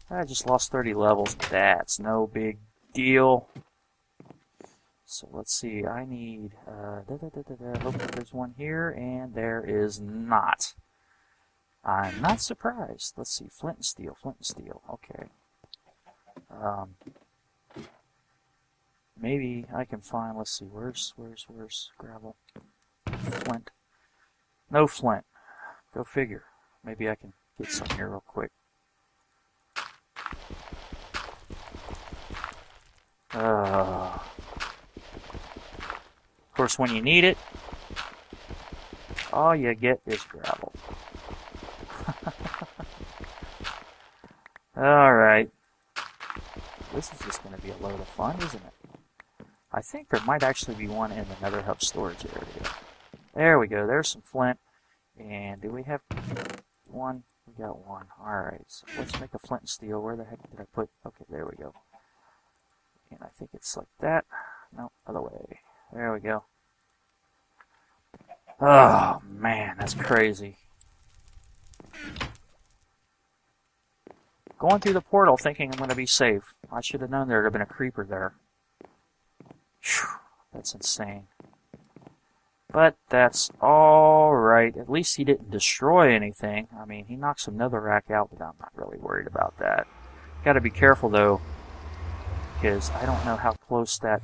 I just lost 30 levels. That's no big deal. So let's see. I need. Hopefully there's one here, and there is not. I'm not surprised. Let's see. Flint and steel. Flint and steel. Okay. Maybe I can find. Let's see. Where's gravel? Flint. No flint. Go figure. Maybe I can get some here real quick. Of course, when you need it, all you get is gravel. Alright. This is just going to be a load of fun, isn't it? I think there might actually be one in the Nether Hub storage area. There we go. There's some flint. And do we have one? We got one. Alright, so let's make a flint and steel. Where the heck did I put? Okay, there we go. And I think it's like that. No, other way. There we go. Oh, man, that's crazy. Going through the portal thinking I'm going to be safe. I should have known there would have been a creeper there. Whew, that's insane. But that's alright. At least he didn't destroy anything. I mean, he knocked some netherrack out, but I'm not really worried about that. Got to be careful, though, because I don't know how close that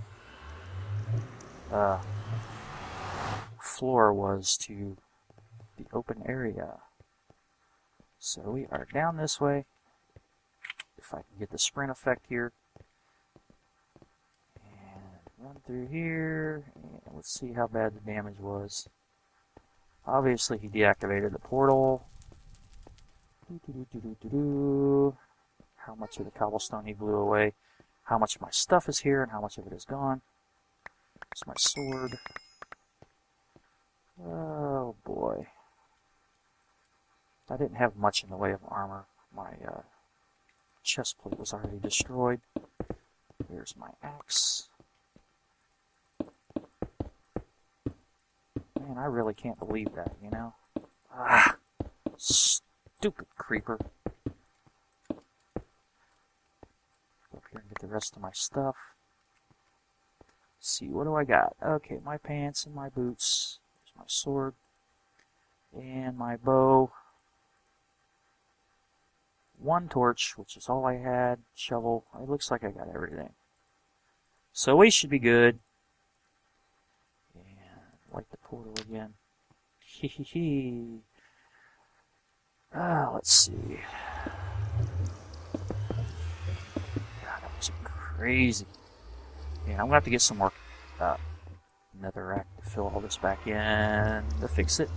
floor was to the open area. So we are down this way. If I can get the sprint effect here. And run through here. And let's see how bad the damage was. Obviously he deactivated the portal. How much of the cobblestone he blew away. How much of my stuff is here and how much of it is gone. It's my sword. Oh boy. I didn't have much in the way of armor. My chest plate was already destroyed. Here's my axe. Man, I really can't believe that, you know? Ah, stupid creeper. Go up here and get the rest of my stuff. Let's see, what do I got? Okay, my pants and my boots. There's my sword. And my bow. One torch, which is all I had. Shovel. It looks like I got everything. So we should be good. And light the portal again. Hee. Let's see. God, that was crazy. Yeah, I'm gonna have to get some more netherrack to fill all this back in to fix it.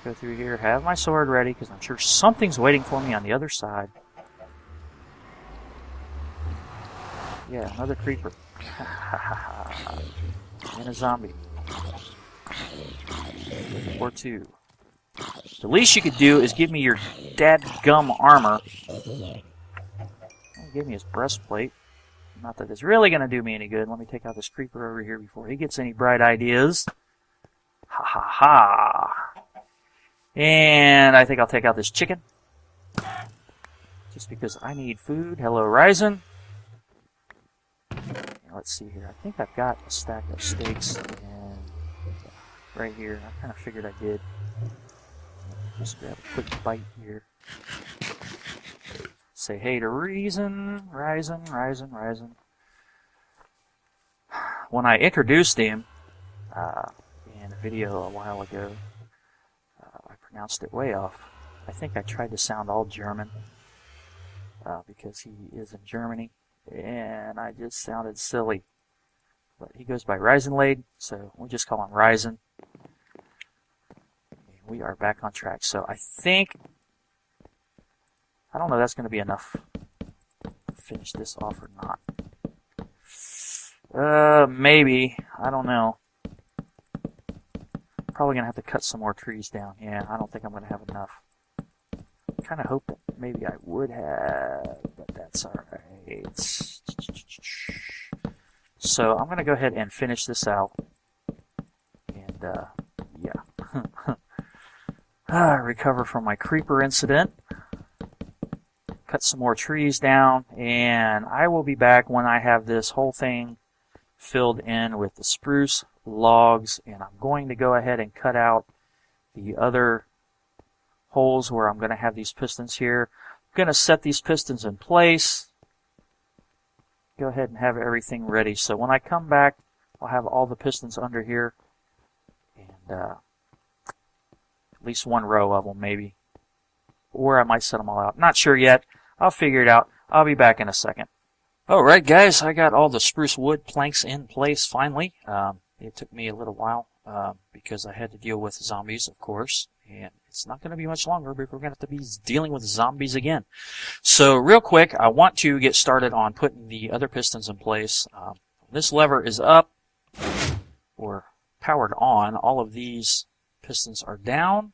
Go through here, have my sword ready, because I'm sure something's waiting for me on the other side. Yeah, another creeper. And a zombie. Or two. The least you could do is give me your dadgum armor. Oh, give me his breastplate. Not that it's really going to do me any good. Let me take out this creeper over here before he gets any bright ideas. Ha ha ha. And I think I'll take out this chicken. Just because I need food. Hello, Ryzen. Let's see here. I think I've got a stack of steaks and right here. I kind of figured I did. Just grab a quick bite here. Say hey to Ryzen. When I introduced him in a video a while ago, I pronounced it way off. I think I tried to sound all German because he is in Germany. And I just sounded silly. But he goes by Ryzenlade, so we'll just call him Ryzen. And we are back on track. So I think, I don't know if that's going to be enough to finish this off or not. Maybe. I don't know. Probably going to have to cut some more trees down. Yeah, I don't think I'm going to have enough. I kind of hope that maybe I would have, but that's alright. So I'm going to go ahead and finish this out. And, yeah. Recover from my creeper incident. Cut some more trees down. And I will be back when I have this whole thing filled in with the spruce logs. And I'm going to go ahead and cut out the other holes where I'm going to have these pistons here. I'm going to set these pistons in place. Go ahead and have everything ready. So when I come back, I'll have all the pistons under here. And at least one row of them, maybe. Or I might set them all out. Not sure yet. I'll figure it out. I'll be back in a second. Alright guys, I got all the spruce wood planks in place finally. It took me a little while because I had to deal with zombies, of course. And it's not going to be much longer, but we're going to have to be dealing with zombies again. So real quick, I want to get started on putting the other pistons in place. This lever is up or powered on. All of these pistons are down.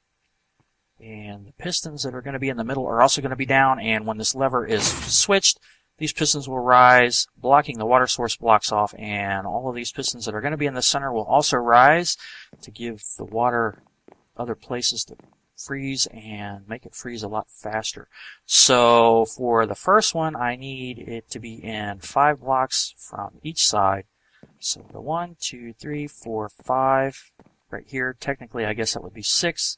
And the pistons that are going to be in the middle are also going to be down. And when this lever is switched, these pistons will rise, blocking the water source blocks off. And all of these pistons that are going to be in the center will also rise to give the water other places to freeze and make it freeze a lot faster. So for the first one, I need it to be in 5 blocks from each side. So the 1, 2, 3, 4, 5 right here. Technically, I guess that would be 6.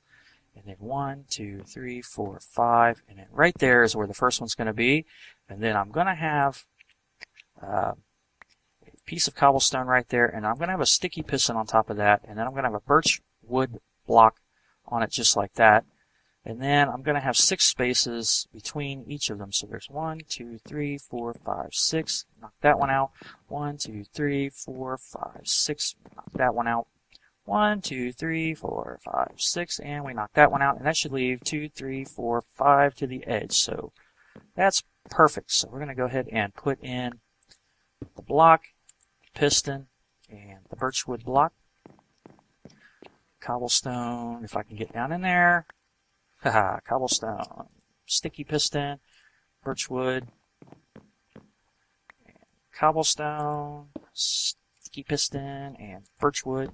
And then 1, 2, 3, 4, 5. And then right there is where the first one's going to be. And then I'm going to have a piece of cobblestone right there. And I'm going to have a sticky piston on top of that. And then I'm going to have a birch wood block on it just like that. And then I'm going to have 6 spaces between each of them. So there's 1, 2, 3, 4, 5, 6. Knock that one out. 1, 2, 3, 4, 5, 6. Knock that one out. 1, 2, 3, 4, 5, 6. And we knock that one out. And that should leave 2, 3, 4, 5 to the edge. So that's perfect. So we're going to go ahead and put in the block, piston, and the birchwood block. Cobblestone, if I can get down in there. Haha, cobblestone, sticky piston, birchwood, and cobblestone, sticky piston, and birchwood.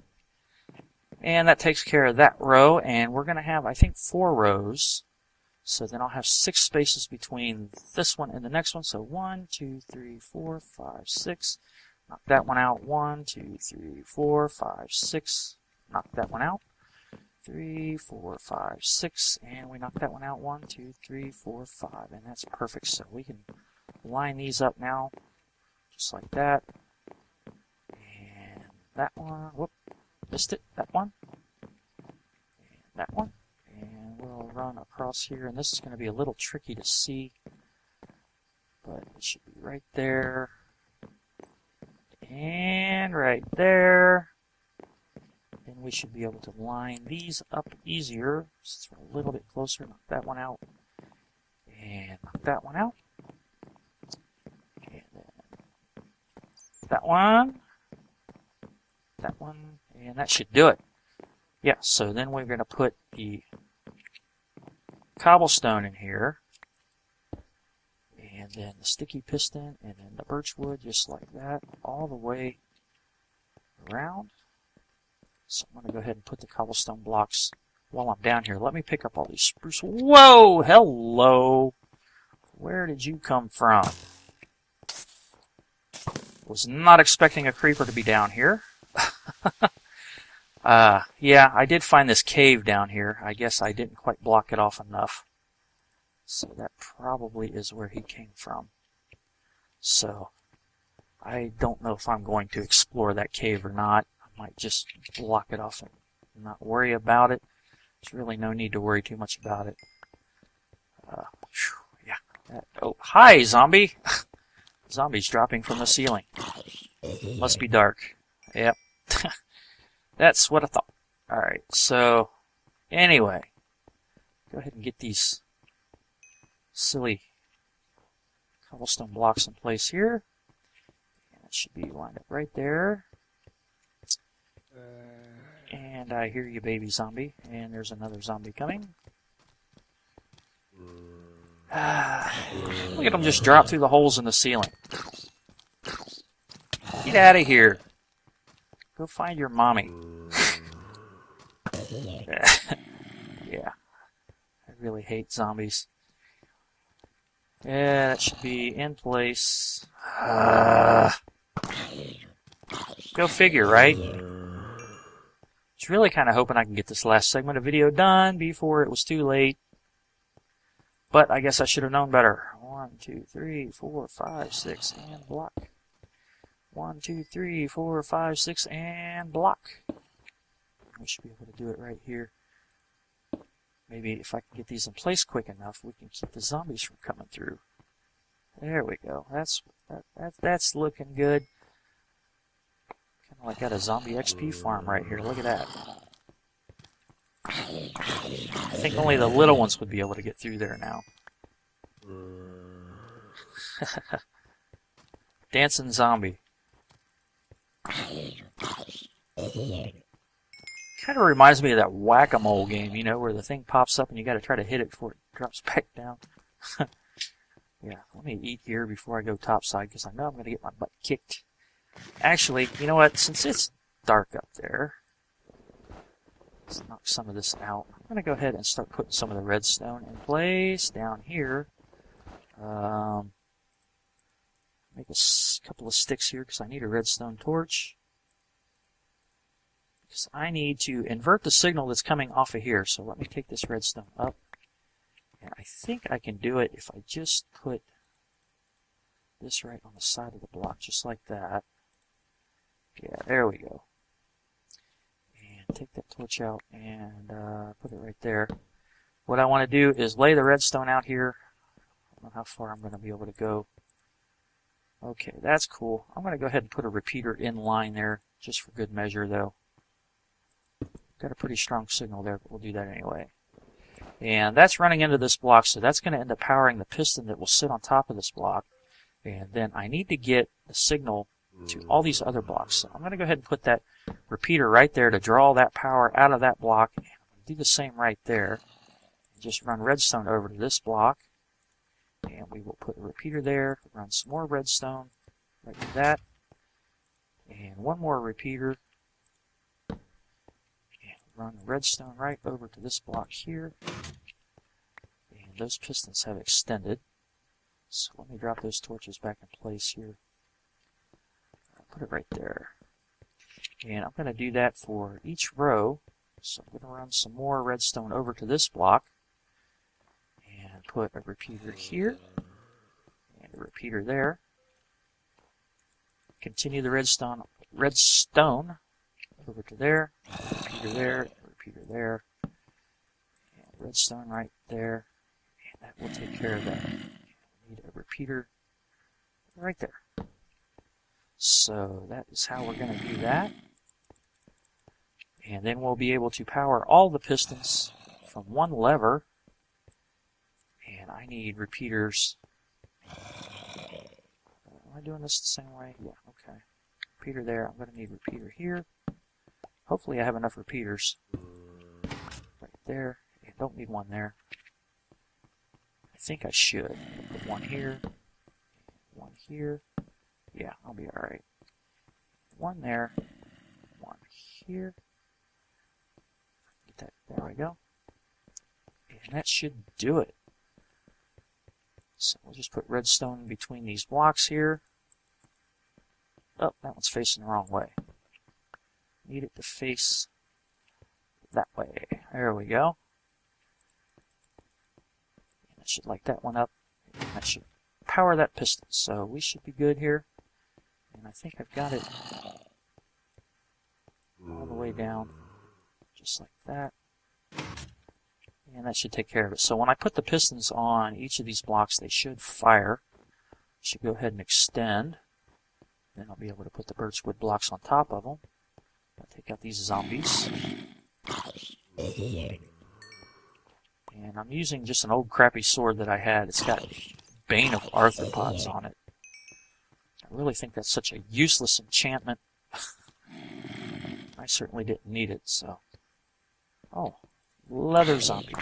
And that takes care of that row, and we're going to have, I think, 4 rows. So then I'll have 6 spaces between this one and the next one. So 1, 2, 3, 4, 5, 6. Knock that one out. 1, 2, 3, 4, 5, 6. Knock that one out. 3, 4, 5, 6, and we knock that one out. 1, 2, 3, 4, 5, and that's perfect. So we can line these up now, just like that. And that one, whoop, missed it, that one. that one. And we'll run across here, and this is going to be a little tricky to see, but it should be right there. And right there. Then we should be able to line these up easier. Since we're a little bit closer, knock that one out. And knock that one out. And then that one. That one. And that should do it. Yeah, so then we're going to put the cobblestone in here. And then the sticky piston, and then the birch wood, just like that, all the way around. So I'm going to go ahead and put the cobblestone blocks while I'm down here. Let me pick up all these spruce. Whoa! Hello! Where did you come from? Was not expecting a creeper to be down here. Yeah, I did find this cave down here. I guess I didn't quite block it off enough. So that probably is where he came from. So I don't know if I'm going to explore that cave or not. I might just block it off and not worry about it. There's really no need to worry too much about it. Yeah. Oh, hi, zombie! Zombies dropping from the ceiling. Must be dark. Yep. That's what I thought. Alright, so anyway, go ahead and get these silly cobblestone blocks in place here. And it should be lined up right there. And I hear you, baby zombie. And there's another zombie coming. Look at them just drop through the holes in the ceiling. Get out of here. Go find your mommy. Yeah. I really hate zombies. Yeah, that should be in place. Go figure, right? Was really kind of hoping I can get this last segment of video done before it was too late. But I guess I should have known better. 1, 2, 3, 4, 5, 6, and block. 1, 2, 3, 4, 5, 6, and block. We should be able to do it right here. Maybe if I can get these in place quick enough, we can keep the zombies from coming through. There we go. That's looking good. Kind of like got a zombie XP farm right here. Look at that. I think only the little ones would be able to get through there now. Dancing zombie. Kind of reminds me of that whack-a-mole game, you know, where the thing pops up and you got to try to hit it before it drops back down. Yeah, let me eat here before I go topside because I know I'm going to get my butt kicked. Actually, you know what? Since it's dark up there, let's knock some of this out. I'm going to go ahead and start putting some of the redstone in place down here. Make a couple of sticks here because I need a redstone torch. Because I need to invert the signal that's coming off of here. So let me take this redstone up. And I think I can do it if I just put this right on the side of the block, just like that. Yeah, there we go. And take that torch out and put it right there. What I want to do is lay the redstone out here. I don't know how far I'm going to be able to go. Okay, that's cool. I'm going to go ahead and put a repeater in line there, just for good measure, though. Got a pretty strong signal there, but we'll do that anyway. And that's running into this block, so that's going to end up powering the piston that will sit on top of this block. And then I need to get the signal to all these other blocks. So I'm going to go ahead and put that repeater right there to draw that power out of that block. And I'm going to do the same right there. Just run redstone over to this block. And we will put a repeater there, run some more redstone, right to that. And one more repeater. And run redstone right over to this block here. And those pistons have extended. So let me drop those torches back in place here. I'll put it right there. And I'm going to do that for each row. So I'm going to run some more redstone over to this block. And put a repeater here. And a repeater there. Continue the redstone over to there. Repeater there. Repeater there. redstone right there, and that will take care of that. We need a repeater right there. So that is how we're going to do that. And then we'll be able to power all the pistons from one lever. And I need repeaters. Am I doing this the same way? Yeah, okay. Repeater there. I'm going to need repeater here. Hopefully I have enough repeaters. Right there. And don't need one there. I think I should. Put one here. One here. Yeah, I'll be alright. One there. One here. Get that. There we go. And that should do it. So we'll just put redstone between these blocks here. Oh, that one's facing the wrong way. Need it to face that way. There we go. And that should light that one up. And that should power that piston. So we should be good here. And I think I've got it all the way down. Just like that. And that should take care of it. So when I put the pistons on each of these blocks, they should fire. Should go ahead and extend. Then I'll be able to put the birchwood blocks on top of them. I'll take out these zombies. And I'm using just an old crappy sword that I had. It's got Bane of Arthropods on it. I really think that's such a useless enchantment. I certainly didn't need it, so. Oh. Leather zombie.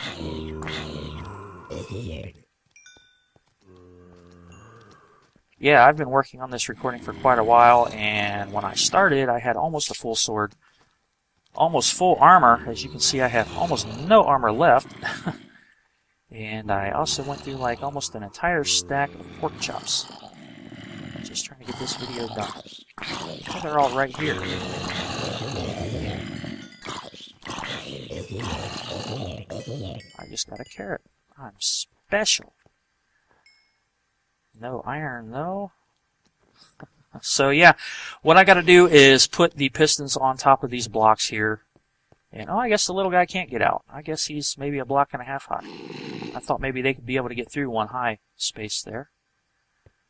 Yeah, I've been working on this recording for quite a while, and when I started, I had almost a full sword, almost full armor. As you can see, I have almost no armor left. And I also went through like almost an entire stack of pork chops. Just trying to get this video done. Oh, they're all right here. I just got a carrot. I'm special. No iron, though. So yeah, what I got to do is put the pistons on top of these blocks here. And oh, I guess the little guy can't get out. I guess he's maybe a block and a half high. I thought maybe they could be able to get through one high space there.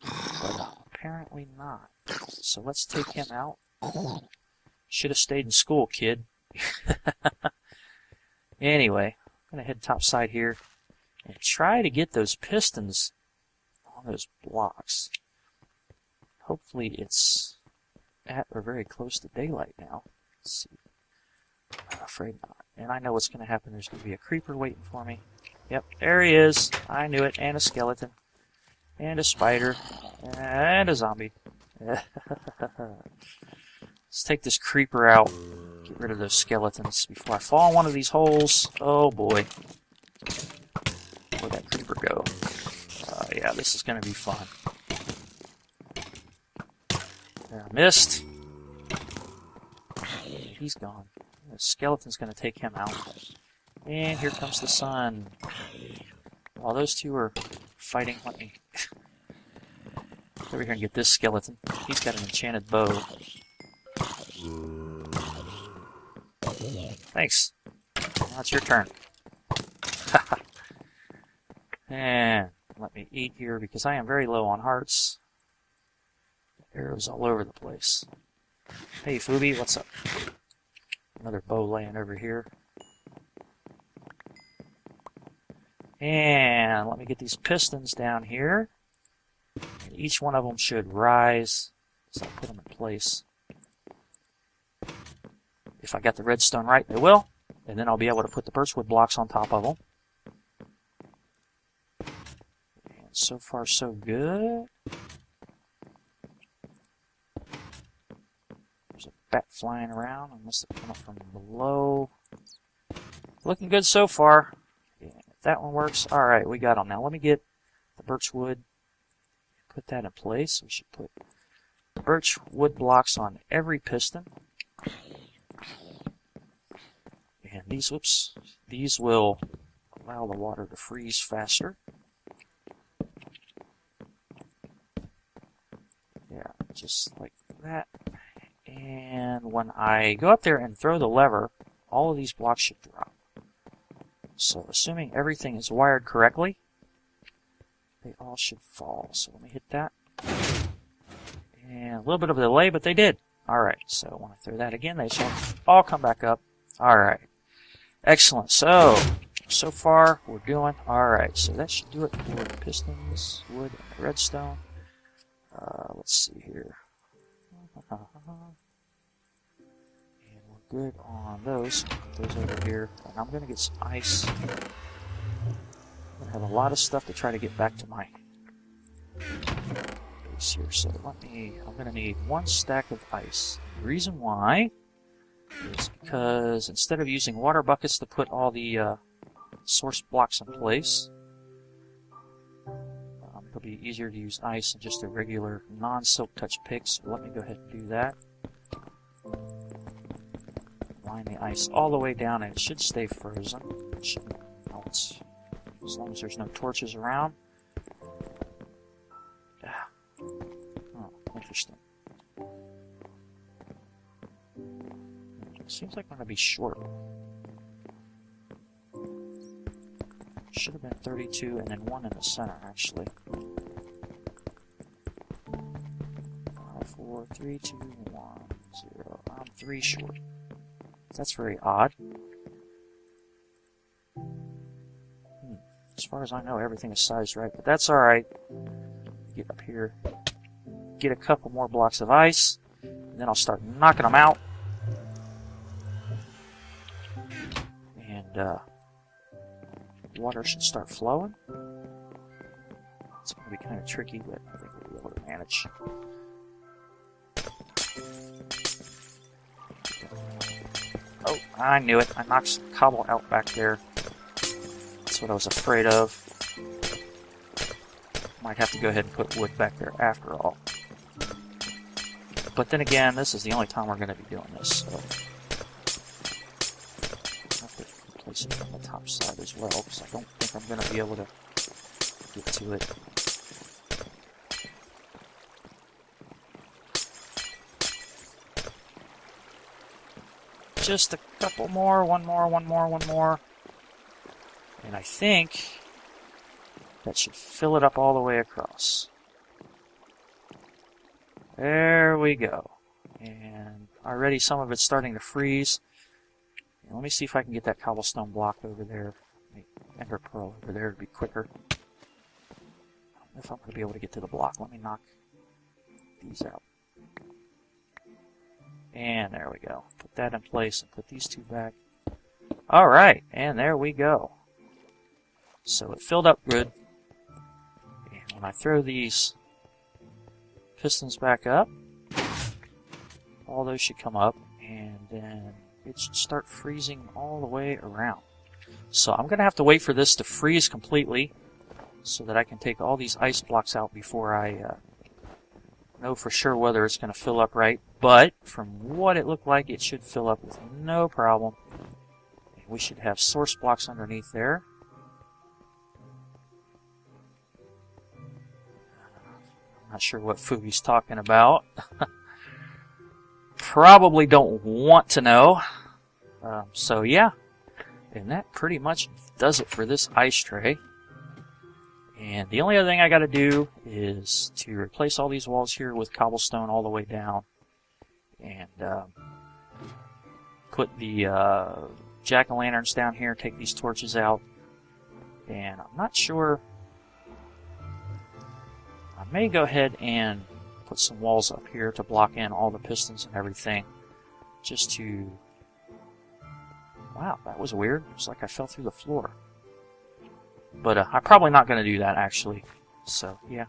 But apparently not. So let's take him out. Should have stayed in school, kid. Anyway, I'm going to head top side here and try to get those pistons on those blocks. Hopefully it's at or very close to daylight now. Let's see. I'm afraid not. And I know what's going to happen. There's going to be a creeper waiting for me. Yep, there he is. I knew it. And a skeleton. And a spider. And a zombie. Let's take this creeper out. Get rid of those skeletons before I fall in one of these holes. Oh boy. Where'd that creeper go? Yeah, this is going to be fun. There, I missed. He's gone. The skeleton's going to take him out. And here comes the sun. While those two are fighting, let me over here and get this skeleton. He's got an enchanted bow. Thanks. Now it's your turn. And let me eat here because I am very low on hearts. Arrows all over the place. Hey, Fluby, what's up? Another bow laying over here. And let me get these pistons down here. And each one of them should rise as I put them in place. If I got the redstone right, they will. And then I'll be able to put the birchwood blocks on top of them. And so far, so good. There's a bat flying around. I must have come up from below. Looking good so far. Yeah, if that one works, alright, we got them. Now let me get the birchwood. Put that in place. We should put birchwood blocks on every piston. And these, whoops, these will allow the water to freeze faster. Yeah, just like that. And when I go up there and throw the lever, all of these blocks should drop. So assuming everything is wired correctly, they all should fall. So let me hit that. And a little bit of a delay, but they did. Alright, so when I throw that again, they should all come back up. Alright. Excellent. So far we're doing alright. So that should do it for the pistons, wood, and the redstone. Let's see here. And we're good on those. Put those over here. And I'm going to get some ice. I'm going to have a lot of stuff to try to get back to my base here. So I'm going to need 1 stack of ice. The reason why is because instead of using water buckets to put all the source blocks in place, it'll be easier to use ice than just a regular non-silk touch pick. So let me go ahead and do that. Line the ice all the way down, and it should stay frozen. It shouldn't melt as long as there's no torches around. Oh, interesting. Seems like I'm going to be short. Should have been 32 and then 1 in the center, actually. 5, 4, 3, 2, 1, 0. I'm 3 short. That's very odd. As far as I know, everything is sized right, but that's alright. Get up here, get a couple more blocks of ice, and then I'll start knocking them out. And water should start flowing. It's going to be kind of tricky, but I think we'll be able to manage. Oh, I knew it. I knocked some cobble out back there. That's what I was afraid of. Might have to go ahead and put wood back there after all. But then again, this is the only time we're going to be doing this, so I'll have to place it from the top side as well, because I don't think I'm going to be able to get to it. Just a couple more, one more. And I think that should fill it up all the way across. There we go. And already some of it's starting to freeze. And let me see if I can get that cobblestone block over there. Ender pearl over there to be quicker. I don't know if I'm going to be able to get to the block. Let me knock these out. And there we go. Put that in place and put these 2 back. Alright, and there we go. So it filled up good. And when I throw these pistons back up, all those should come up, and then it should start freezing all the way around. So I'm going to have to wait for this to freeze completely so that I can take all these ice blocks out before I know for sure whether it's going to fill up right. But from what it looked like, it should fill up with no problem. And we should have source blocks underneath there. I'm not sure what Fugi's talking about. Probably don't want to know. So yeah, and that pretty much does it for this ice tray. And the only other thing I got to do is to replace all these walls here with cobblestone all the way down, and put the jack-o'-lanterns down here, take these torches out, and I'm not sure. I may go ahead and put some walls up here to block in all the pistons and everything, just to... Wow, that was weird. It was like I fell through the floor. But I'm probably not going to do that, actually. So, yeah.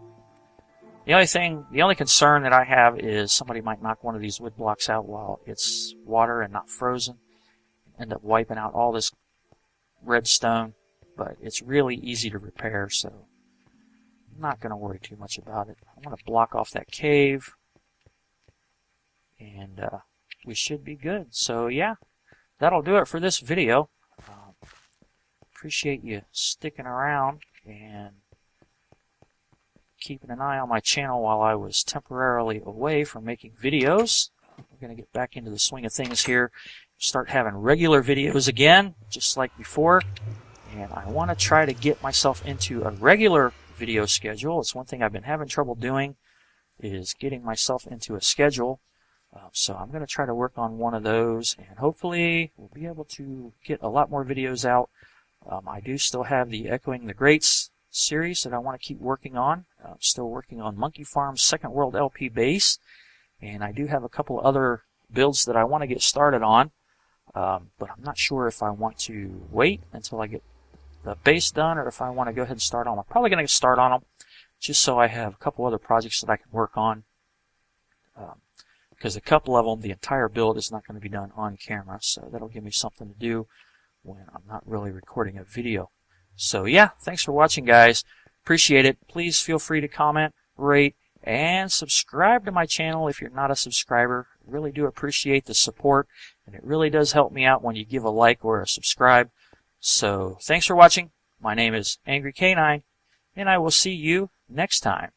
The only concern that I have is somebody might knock one of these wood blocks out while it's water and not frozen, and end up wiping out all this redstone. But it's really easy to repair, so I'm not going to worry too much about it. I'm going to block off that cave, and we should be good. So, yeah, that'll do it for this video. Appreciate you sticking around and keeping an eye on my channel while I was temporarily away from making videos. We're going to get back into the swing of things here, start having regular videos again, just like before. and I want to try to get myself into a regular video schedule. It's one thing I've been having trouble doing, is getting myself into a schedule. So I'm going to try to work on one of those, and hopefully we'll be able to get a lot more videos out. I do still have the Echoing the Greats series that I want to keep working on. I'm still working on Monkey Farm's Second World LP base, and I do have a couple other builds that I want to get started on, but I'm not sure if I want to wait until I get the base done or if I want to go ahead and start on them. I'm probably going to start on them just so I have a couple other projects that I can work on, because a couple of them, the entire build is not going to be done on camera, so that'll give me something to do when I'm not really recording a video. So yeah, thanks for watching, guys. Appreciate it. Please feel free to comment, rate, and subscribe to my channel if you're not a subscriber. Really do appreciate the support, and it really does help me out when you give a like or a subscribe. So thanks for watching. My name is Angry K9, and I will see you next time.